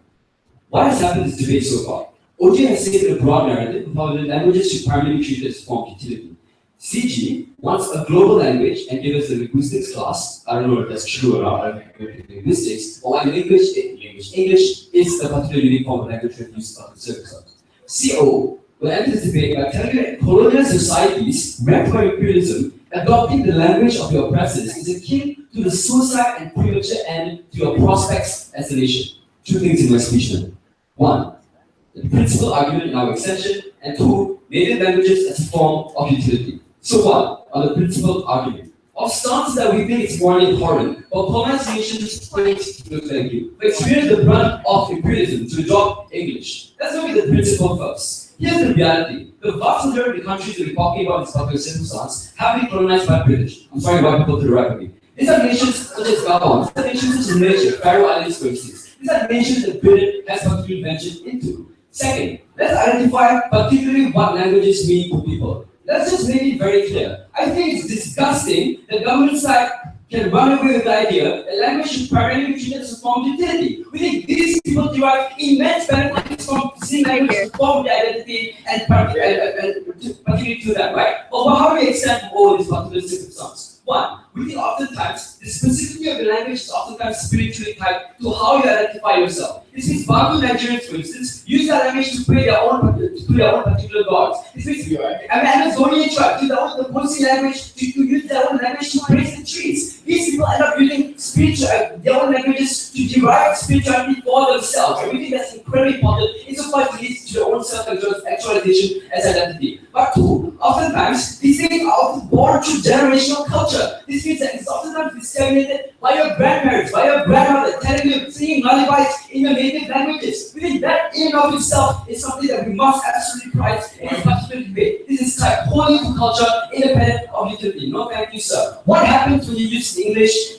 What has happened in this debate so far? OJ has stated a broad narrative of how the languages should primarily be treated as a form of utility. CG wants a global language and gave us a linguistics class. I don't know if that's true or not, linguistics, or why English is a particular unique form of language we have used for the service. CO will end this debate by telling you that colonial societies, wrecked by imperialism, adopting the language of your oppressors is akin to the suicide and premature end to your prospects as a nation. Two things in my speech now. One, the principal argument in our extension, and two, native languages as a form of utility. So one, on the principal argument, of stance that we think it's morally abhorrent, but colonized nations claim to look like you, but experience the brunt of imperialism to adopt English. Let's look at the principle first. Here's the reality. The vast majority of the countries that we're talking about in this particular circumstance have been colonized by British. I'm sorry, white people to the right of me. These are nations such as Gabon, these are nations such as Malaysia, Faroe Islands, for instance. These are nations that Britain has particularly ventured into. Second, let's identify particularly what languages mean to people. Let's just make it very clear. I think it's disgusting that government side can run away with the idea that language should primarily be treated as a form of utility. We think these people derive immense benefits from seeing language as a form of identity and particularly to that, right? But how do we extend all these particular circumstances? One, we think oftentimes the specificity of the language is oftentimes spiritually tied to how you identify yourself. This means Bantu Nigerians, for instance, use that language to pray their own particular gods. This means Amazonian tribe use the Ponsi language to use their own language to praise the trees. These people end up using their own languages to derive spirituality for themselves. And we think that's incredibly important insofar as it leads to their own self-actualization as identity. But two, oftentimes these things are often born through generational culture. This means that it's oftentimes disseminated by your grandparents, by your grandmother, telling you, singing lullabies in your native languages. We think that in and of itself is something that we must absolutely prize in a particular debate. This is tied wholly to culture, independent of utility. No, thank you, sir. What happens when you use English,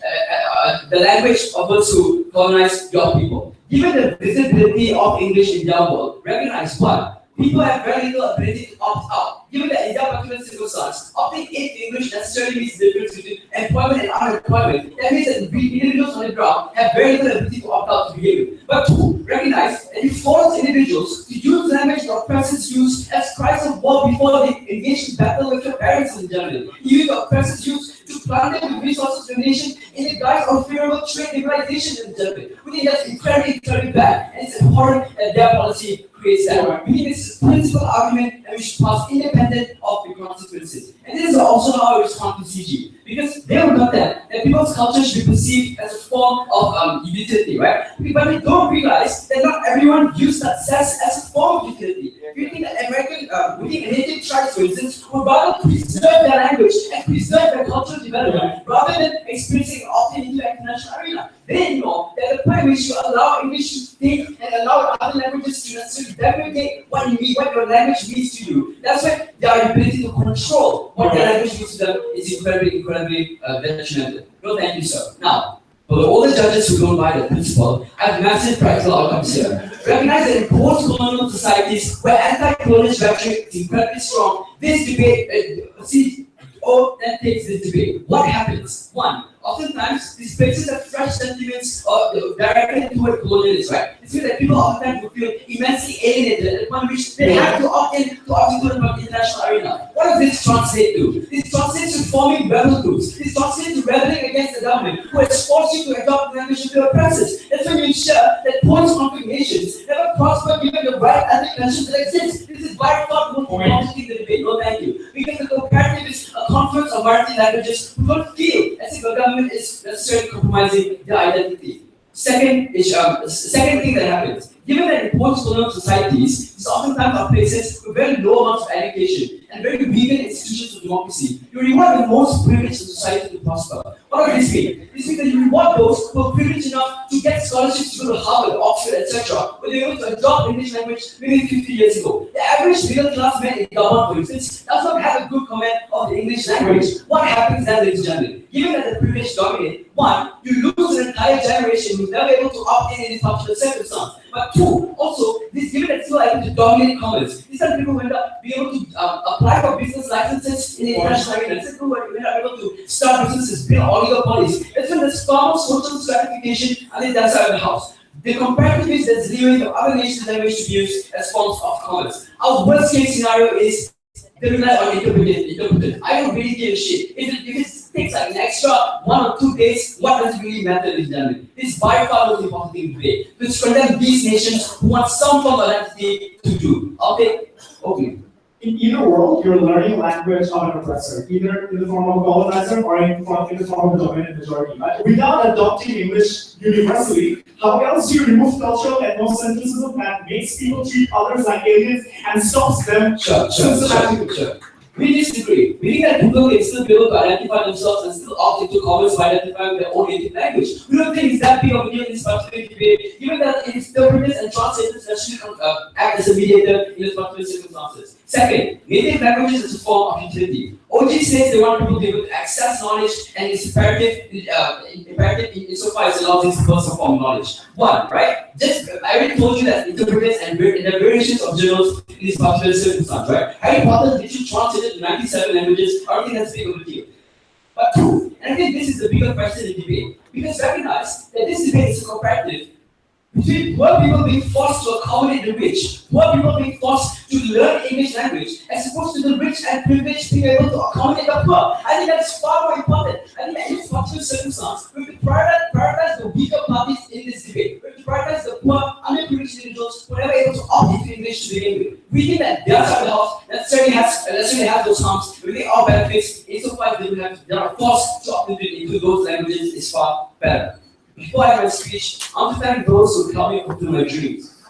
the language of those who colonize your people? Given the visibility of English in their world, recognize one, people have very little ability to opt out. Given that in their particular circumstance, opting into English necessarily means the difference between employment and unemployment. That means that individuals on the ground have very little ability to opt out to begin with. But two, recognize that you force individuals to use language that oppressors use as cries of war before they engage in battle with your parents in general. You use what oppressors use to plunder the resources of the nation in the guise of favorable trade liberalization in general. We think that's incredibly bad, and it's abhorrent that their policy creates that. We think this is a principal argument and we should pass independent of the consequences. And this is also how I respond to CG. Because they will not that people's culture should be perceived as a form of utility, right? But they don't realize that not everyone views success as a form of utility. You think that we think native tribes, for instance, would rather preserve their language and preserve their cultural development rather than experiencing opting into the international arena. They know that the point which you allow English to think and allow other languages to necessarily depreciate what your language means to you. That's why their ability to control what their language means to them is incredibly detrimental. No, thank you, sir. Now, for all the judges who don't buy the principle, I have massive practical outcomes here. Recognize that in post-colonial societies where anti-colonialist rhetoric is incredibly strong, this debate, that takes this debate. What happens? One, oftentimes these places have fresh sentiments directed toward colonialists, right? It's means that people oftentimes will feel immensely alienated at the point which they have to opt in to the international arena. What does this translate to? This translates to forming rebel groups. This translates to rebelling against the government who has forced you to adopt the language of your oppressors. That's when you ensure that post-conflict nations never prosper given the right ethnic tensions that exist. This is by far the most important thing in the debate. No, thank you. Because the comparative is a conference of minority languages who don't feel as if the government is necessarily compromising their identity. Second thing that happens, Given that in post-colonial societies, these oftentimes are places with very low amounts of education and very weakened institutions of democracy, you reward the most privileged in society to prosper. What does this mean? This means that you reward those who are privileged enough to get scholarships to go to Harvard, Oxford, etc., when they were able to adopt English language maybe 50 years ago. The average middle class man in Gabon, for instance, does not have a good command of the English language. What happens then, ladies and gentlemen? Given that the privilege dominate, one, you lose an entire generation who's never able to opt in this particular circumstance. But two, also, this given that still able to dominate commerce, these are people who end up being able to apply for business licenses in the international arena. These are people who end up able to start businesses, build oligopolies. That's when there's far more social stratification and that side of the house. The comparative that's leaving the other nations' language to be used as forms of commerce. Our worst case scenario is they rely on interpreted. I don't really give a shit. If it takes like an extra 1 or 2 days, what does it really matter, ladies and gentlemen? This is by far the most important thing today. To condemn these nations who want some form of identity to do. Okay? In either world, you're learning language of an oppressor, either in the form of a colonizer or in the form of a dominant majority. Right? Without adopting English universally, how else do you remove cultural ethnocentrism that makes people treat others like aliens and stops them systematically? We disagree. We think that people can still be able to identify themselves and still opt into commerce by identifying their own native language. We don't think it's that big of a deal in this particular debate, given that interpreters and translators actually act as a mediator in this particular circumstances. Second, native languages is a form of utility. OG says they want people to be able to access knowledge and it's imperative insofar as it allows these people some form of knowledge. One, right? I already told you that interpreters and the variations of journals in this particular circumstance, right? Harry Potter literally translated to 97 languages. I don't think that's big of a deal. But two, and I think this is the bigger question in the debate, because recognize that this debate is a comparative between poor people being forced to accommodate the rich, poor people being forced to learn English language, as opposed to the rich and privileged being able to accommodate the poor. I think that's far more important. I think in this particular circumstance, we have to prioritize the weaker parties in this debate. We have to prioritize the poor, underprivileged individuals who are never able to opt into English to begin with. We think that their side of the house necessarily has those harms. We think our benefits, insofar as they are forced to opt into those languages, is far better. Before I have my speech, I want to thank those who helped me fulfill my dreams.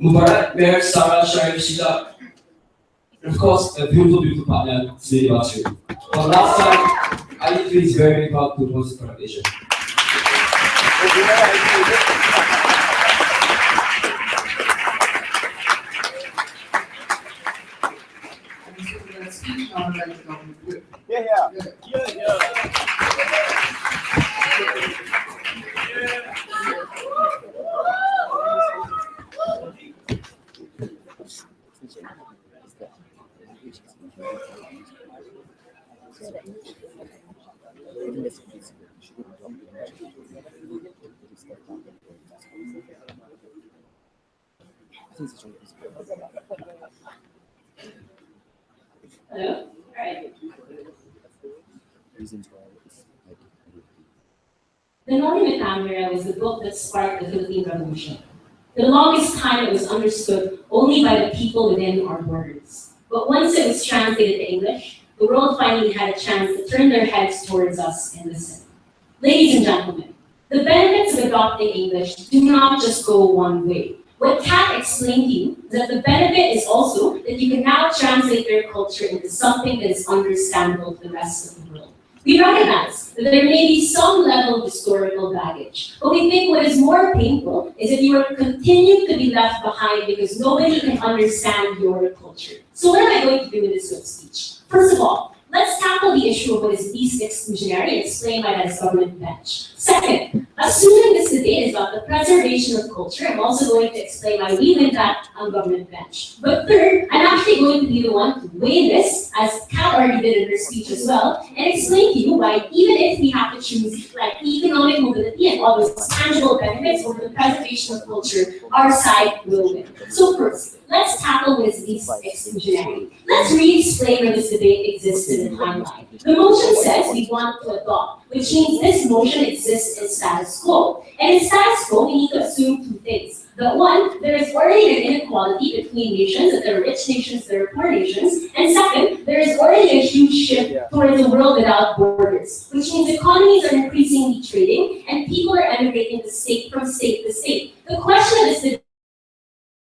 Mubarak, Meher, Sarah, Shari, Shita, and of course, a beautiful partner, Sri Basu. For the last time, I feel very, very proud to host the presentation. Hello? All right. The Northern Camera was the book that sparked the Philippine Revolution. For the longest time, it was understood only by the people within our borders. But once it was translated to English, the world finally had a chance to turn their heads towards us and listen. Ladies and gentlemen, the benefits of adopting English do not just go one way. What Kat explained to you is that the benefit is also that you can now translate your culture into something that is understandable to the rest of the world. We recognize that there may be some level of historical baggage, but we think what is more painful is if you are continuing to be left behind because nobody can understand your culture. So what am I going to do in this little speech? First of all, let's tackle the issue of what is least exclusionary and explain why that is government bench. Second, assuming this debate is about the preservation of culture, I'm also going to explain why we win that on government bench. But third, I'm actually going to be the one to weigh this, as Kat already did in her speech as well, and explain to you why even if we have to choose like economic mobility and all those tangible benefits over the preservation of culture, our side will win. So first, let's tackle what is least exclusionary. Let's re-explain where this debate exists in the timeline. The motion says we want to adopt, which means this motion exists in status quo. And in status quo, we need to assume two things. The one, there is already an inequality between nations, that there are rich nations, there are poor nations. And second, there is already a huge shift towards a world without borders, which means economies are increasingly trading and people are emigrating from state to state. The question of this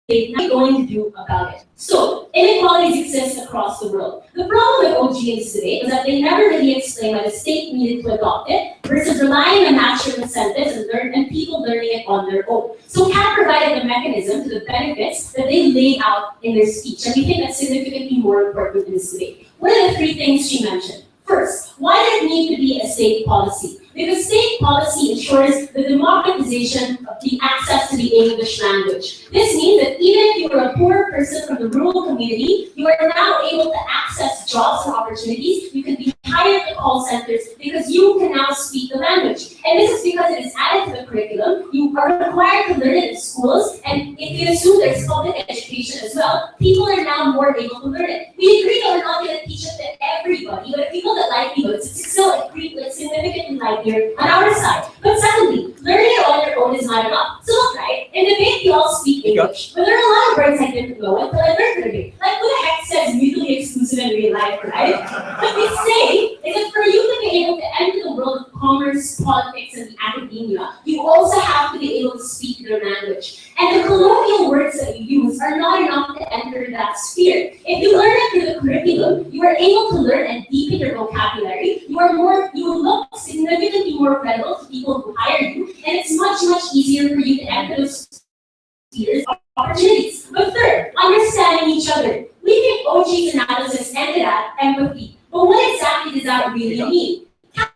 not going to do about it. So, inequalities exist across the world. The problem with OGs today is that they never really explain why the state needed to adopt it versus relying on natural incentives and people learning it on their own. So, CAT provided the mechanism to the benefits that they laid out in their speech, and we think that's significantly more important in this debate. What are the three things she mentioned? First, why does it need to be a state policy? Because state policy ensures the democratization of the access to the English language. This means that even if you are a poor person from the rural community, you are now able to access jobs and opportunities. You can be hired at call centers because you can now speak the language. And this is because it is added to the curriculum. You are required to learn it in schools, and if you assume there's public education as well, people are now more able to learn it. We agree that we're not going to teach it to everybody, but people that livelihoods, it's still significantly livelier on our side. But secondly, learning it on your own is not enough. So look, right, in debate we all speak English, but there are a lot of words I didn't know until I learned the debate. Like, who the heck says mutually exclusive in real life, right? What we say is that for you to be able to enter the world of commerce, politics, and academia, you also have to be able to speak their language. And the colloquial words that you use are not enough to enter that sphere. If you learn it through the curriculum, you are able to learn and deepen your vocabulary. You will look significantly more credible to people who hire you, and it's much, much easier for you to enter those spheres of opportunities. But third, understanding each other. We think OG's analysis ended at empathy. But what exactly does that really mean? Kat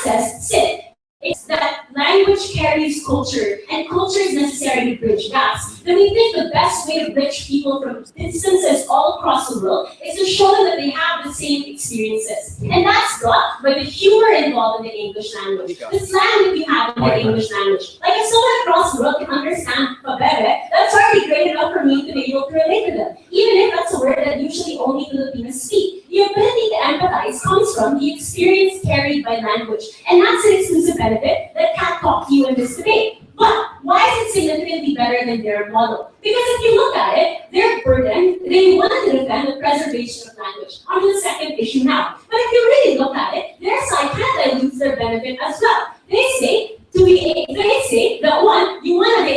says, sit. It's that language carries culture, and culture is necessary to bridge gaps. Then we think the best way to bridge people from instances all across the world is to show them that they have the same experiences. And that's brought by the humor involved in the English language, the slang that we have in the English language. Like if someone across the world can understand pabebe, that's already great enough for me to be able to relate to them, even if that's a word that usually only Filipinos speak. The ability to empathize comes from the experience carried by language, and that's an exclusive benefit that Kat talked to you in this debate. But why is it significantly better than their model? Because if you look at it, their burden, they wanted to defend the preservation of language. On to the second issue now. But if you really look at it, their side kind of dilutes their benefit as well. They say that one, you want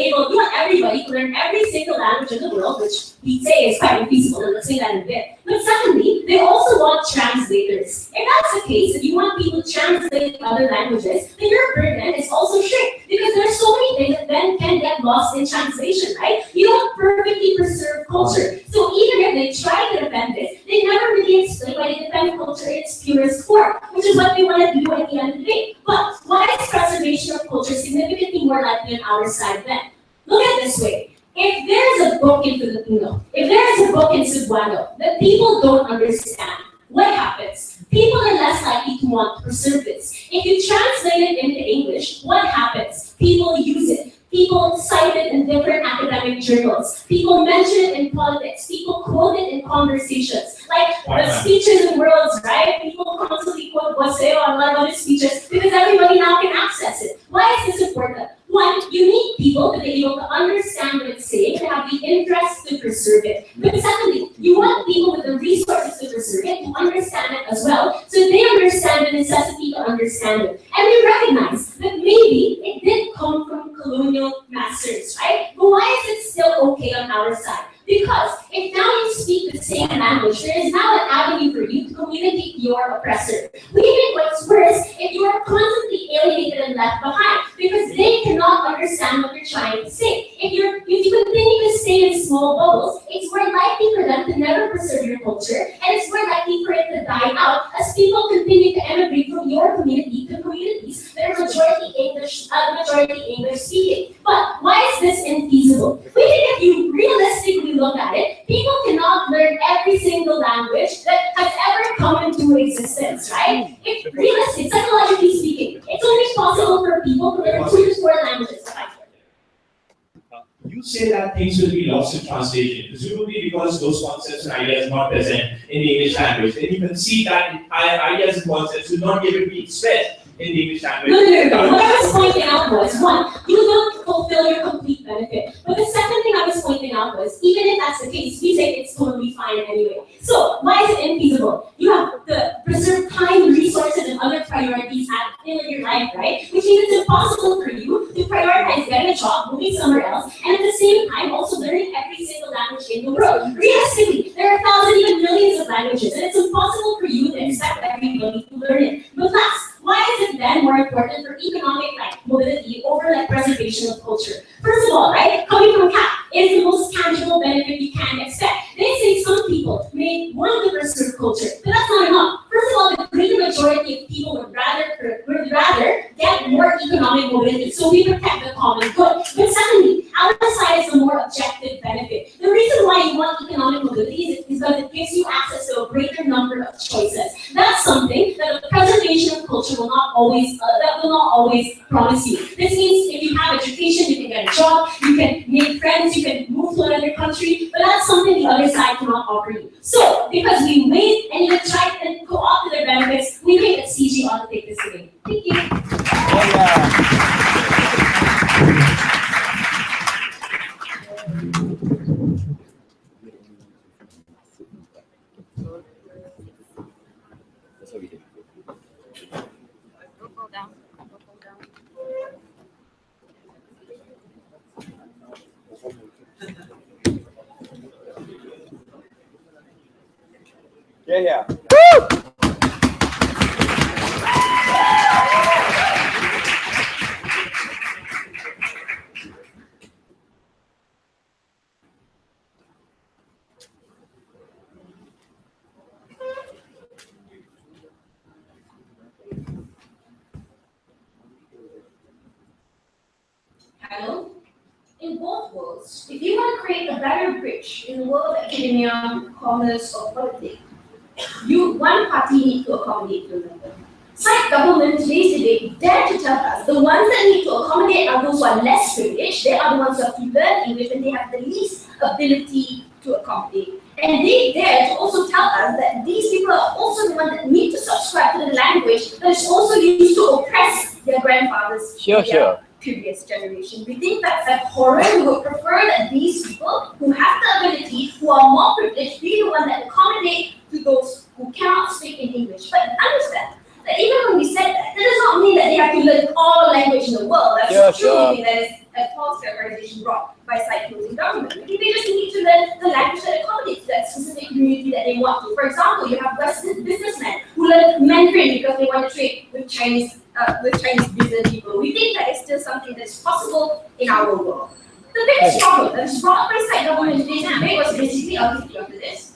everybody to learn every single language in the world, which we say is quite infeasible, and let's say that in a bit. But secondly, they also want translators. If that's the case, if you want people to translate other languages, then your burden is also shrink, because there's so many things that then can get lost in translation, right? You don't perfectly preserve culture. So even if they try to defend this, they never really explain why they defend culture in its purest form, which is what we want to do at the end of the day. But why is preservation of culture significantly more likely on our side then? Look at it this way. If there's a book in Filipino, if there's a book in Cebuano that people don't understand, what happens? People are less likely to want to preserve this. If you translate it into English, what happens? People use it. People cite it in different academic journals. People mention it in politics. People quote it in conversations. Like the speeches in worlds, right? People constantly quote Waseo and a lot of other speeches because everybody now can access it. Why is this important? One, you need people to be able to understand what it's saying and have the interest to preserve it. But secondly, you want people with the resources to preserve it to understand it as well, so they understand the necessity to understand it. And we recognize that maybe it did come from colonial masters, right? But why is it still okay on our side? Because if now you speak the same language, there is now an avenue for you to communicate your oppressor. We think what's worse if you are constantly alienated and left behind because they cannot understand what you're trying to say. If you continue to stay in small bubbles, it's more likely for them to never preserve your culture, and it's more likely for it to die out as people continue to emigrate from your community to communities that are majority English speaking. But why is this infeasible? We think if you realistically look at it, people cannot learn every single language that has ever come into existence, right? If realistic, psychologically speaking, it's only possible for people to learn 2 to 4 languages. You say that things will be lost in translation, presumably because those concepts and ideas are not present in the English language. And you can see that ideas and concepts will not be able to be expressed in the English language. No. What I was pointing out was, one, you don't fulfill your complete benefit. But the second thing I was pointing out was, even if that's the case, we say it's totally fine anyway. So why is it infeasible? You have to preserve time, resources, and other priorities in your life, right? Which means it's impossible for you to prioritize getting a job, moving somewhere else, and at the same time also learning every single language in the world. Realistically, there are thousands, even millions of languages, and it's impossible for you to expect everybody to learn it. But last, why is it then more important for economic mobility over preservation of culture? First of all, right, coming from CAP is the most tangible benefit you can expect. They say some people may want to preserve culture, but that's not enough. First of all, the great majority of people would rather get more economic mobility, so we protect the common good. But secondly, our side is a more objective benefit. The reason why you want economic mobility is because it gives you access to a greater number of choices. That's something that the preservation of culture will not always promise you. This means if you have education, you can get a job, you can make friends, you can move to another country, but that's something the other side cannot offer you. So, because we wait and even try and co-opt their benefits, we think that CG ought to take this away. Thank you. Yeah. Hello? In both worlds, if you want to create a better bridge in the world of academia, commerce, or politics, one party needs to accommodate the other. Side government today's debate dare to tell us the ones that need to accommodate are those who are less privileged. They are the ones who have to learn English and they have the least ability to accommodate. And they dare to also tell us that these people are also the ones that need to subscribe to the language that is also used to oppress their grandfathers. Sure. Previous generation. We think that's abhorrent. We would prefer that these people who have the ability, who are more privileged, be the ones that accommodate to those who cannot speak in English. But understand that even when we said that, does not mean that they have to learn all language in the world. That's truly that is a false characterization brought by side-closing government. Maybe they just need to learn the language that accommodates that specific community that they want to. For example, you have Western businessmen who learn Mandarin because they want to trade with Chinese business people. We think that is still something that is possible in our world. The biggest problem that is brought by side government in today's debate was basically, I'll give you after this,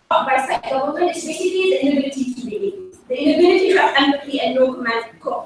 brought by side government is basically the inability to relate, the inability to have empathy and no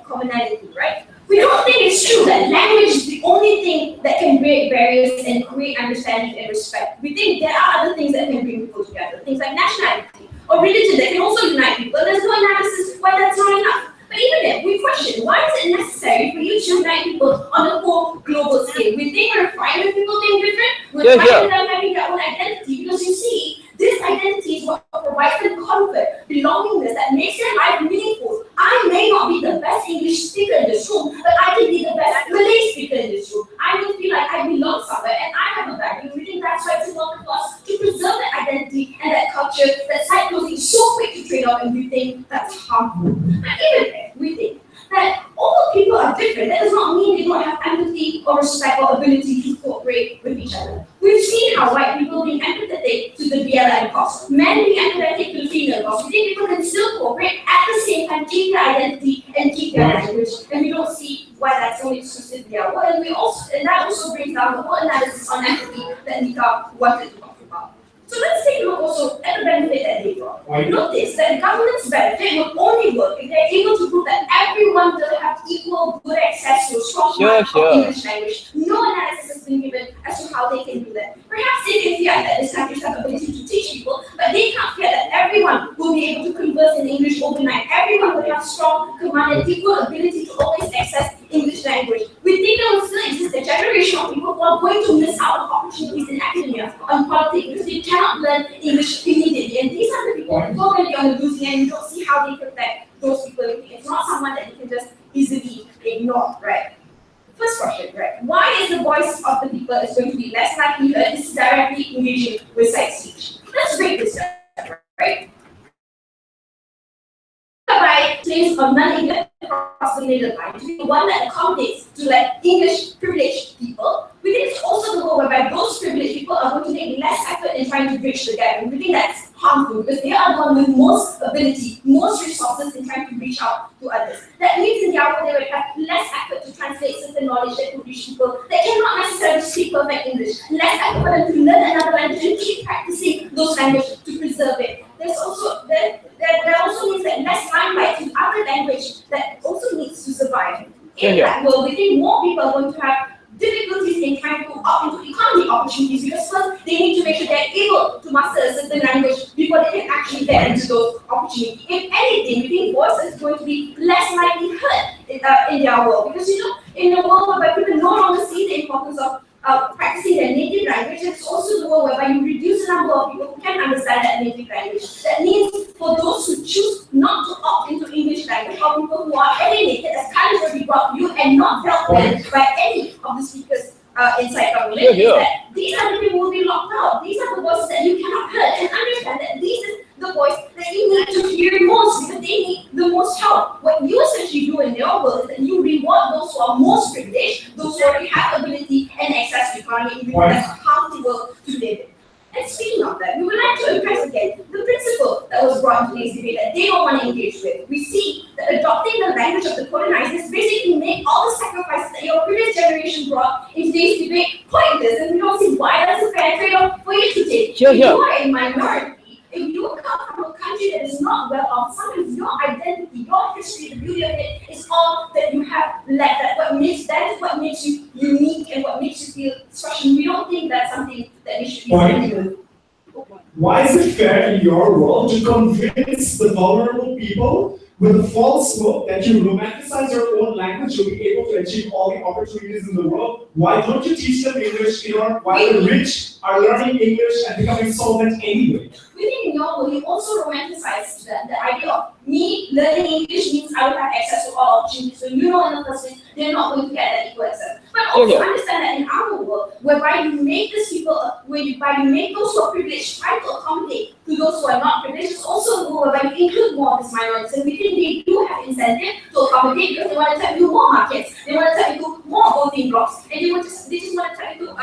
commonality, right? We don't think it's true that language is the only thing that can break barriers and create understanding and respect. We think there are other things that can bring people together, things like nationality or religion that can also unite people. There's no analysis why that's not enough. But even then, we question, why is it necessary for you to unite people on a whole global scale? We think we're fine with people being different, we're fine with them having their own identity, because you see, this identity is what provides them comfort, belongingness, that makes their life meaningful. I may not be the best English speaker in this room, but I can be the best Malay speaker in this room. I will feel like I belong somewhere and I have a value. We think that's why it's important for us to preserve that identity and that culture, that side closing is so quick to trade off, and we think that's harmful. But even if we think that all people are different, that does not mean they don't have empathy or respect or ability to cooperate with each other. We've seen how white people being empathetic to the BLM cause, men being empathetic to the female cause. We think people can still cooperate at the same time, keep their identity and keep their language, and we don't see why that's only exclusively our world. And that also brings down the whole analysis on empathy that Nika wanted to talk about. So let's take a look also at the benefit that they brought. Notice that the government's benefit will only work if they're able to prove that everyone does have equal good access to a strong English language. No analysis has been given as to how they can do that. Perhaps they can fear that this country has the ability to teach people, but they can't fear that everyone will be able to converse in English overnight. Everyone will have strong command and equal ability to always access English language. We think there will still exist a generation of people who are going to miss out on opportunities in academia, on politics, because they cannot learn English immediately. And these are the people who are going to be on the losing end. You don't see how they protect those people. It's not someone that you can just easily ignore, right? First question, right? Why is the voice of the people is going to be less likely heard? This is directly engaging with side speech. Let's break this down, right? By claims of non-English across the designated line to be the one that accommodates to like English privileged people, we think it's also the goal whereby those privileged people are going to make less effort in trying to bridge the gap. And we think that's harmful because they are the one with most ability, most resources in trying to reach out to others. That means in their world they would have less effort to translate certain knowledge that could reach people that cannot necessarily speak perfect English, less effort for them to learn another language and keep practicing those languages to preserve it. There's also that also means that less limelight in other language that also needs to survive. In that world, we think more people are going to have difficulties in trying to opt into economic opportunities because first they need to make sure they're able to master a certain language before they can actually get into those opportunities. If anything, we think voice is going to be less likely heard in their world because in a world where people no longer see the importance of practicing their native language, it's also the world whereby you reduce the number of people who can understand that native language. That means for those who choose not to opt into English language, or people who are alienated as Khalid already brought you and not dealt with by any of the speakers inside government, is that these are the people who will be locked out. These are the voices that you cannot hear and understand that this is the voice that you need to hear most because they need the most help. What you essentially do in your world is that you reward those who are most privileged, those who already have ability and access to economy, even that's a harmful world to live in. And speaking of that, we would like to impress again the principle that was brought into today's debate that they don't want to engage with. We see that adopting the language of the colonizers basically make all the sacrifices that your previous generation brought in today's debate pointless, and we don't see why that's a fair trade-off for you to take. If you are a minority, if you come from a country that is not well off, sometimes your identity, your history, the beauty of it is all that you have left. That is what makes you unique and what makes you feel special. We don't think that's something that we should be doing. Why is it fair in your world to convince the vulnerable people with a false hope that you romanticize your own language, you'll be able to achieve all the opportunities in the world? Why don't you teach them English while the rich are learning English and becoming solvent anyway? We think in your world, you also romanticize the idea of me learning English means I will have access to all opportunities. So you know in the first place, they're not going to get that equal access. But also understand that in our world, whereby you make these people, whereby you make those who are privileged try to accommodate to those who are not privileged, it's also a world whereby you include more of these minorities. And we think they do have incentive to accommodate because they want to tap into more markets, they want to tap into more voting blocks, and they just want to tap into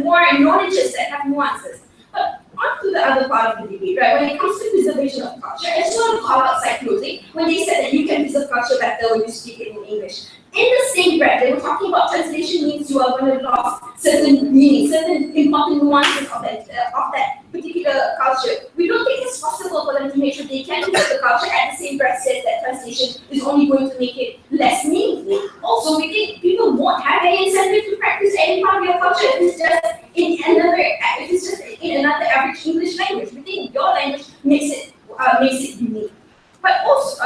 more knowledges that have nuances. But on to the other part of the debate, right? When it comes to preservation of culture, I just want to call out psychology when they said that you can preserve culture better when you speak it in English. In the same breath, they were talking about translation means you are going to lose certain meanings, certain important nuances of that particular culture. We don't think it's possible for them to make sure they can preserve the culture at the same breath says that translation is only going to make it less meaningful. Also, we think people won't have any incentive to practice any part of your culture if it's just in another average English language. We think your language makes it unique. But also,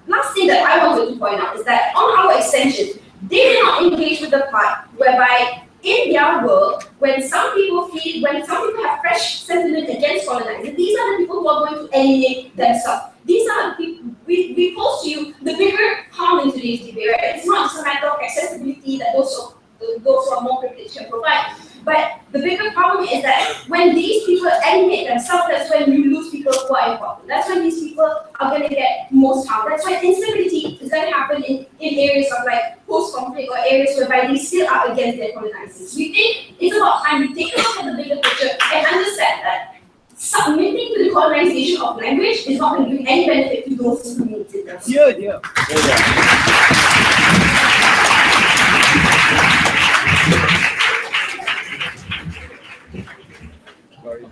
last thing that I wanted to point out is that on our extension, they did not engage with the part whereby in their world, when some people have fresh sentiment against colonizers, these are the people who are going to alienate themselves. These are the people, we pose to you the bigger harm in today's debate, right? It's not just a matter of accessibility that those who are more privileged can provide. But the bigger problem is that when these people alienate themselves, that's when you lose people who are important. That's when these people are going to get most harm. That's why instability is going to happen in areas of like post-conflict or areas whereby they still are against their colonizers. We think it's about time we take a look at the bigger picture and understand that submitting to the colonization of language is not going to bring any benefit to those who need it. Sorry.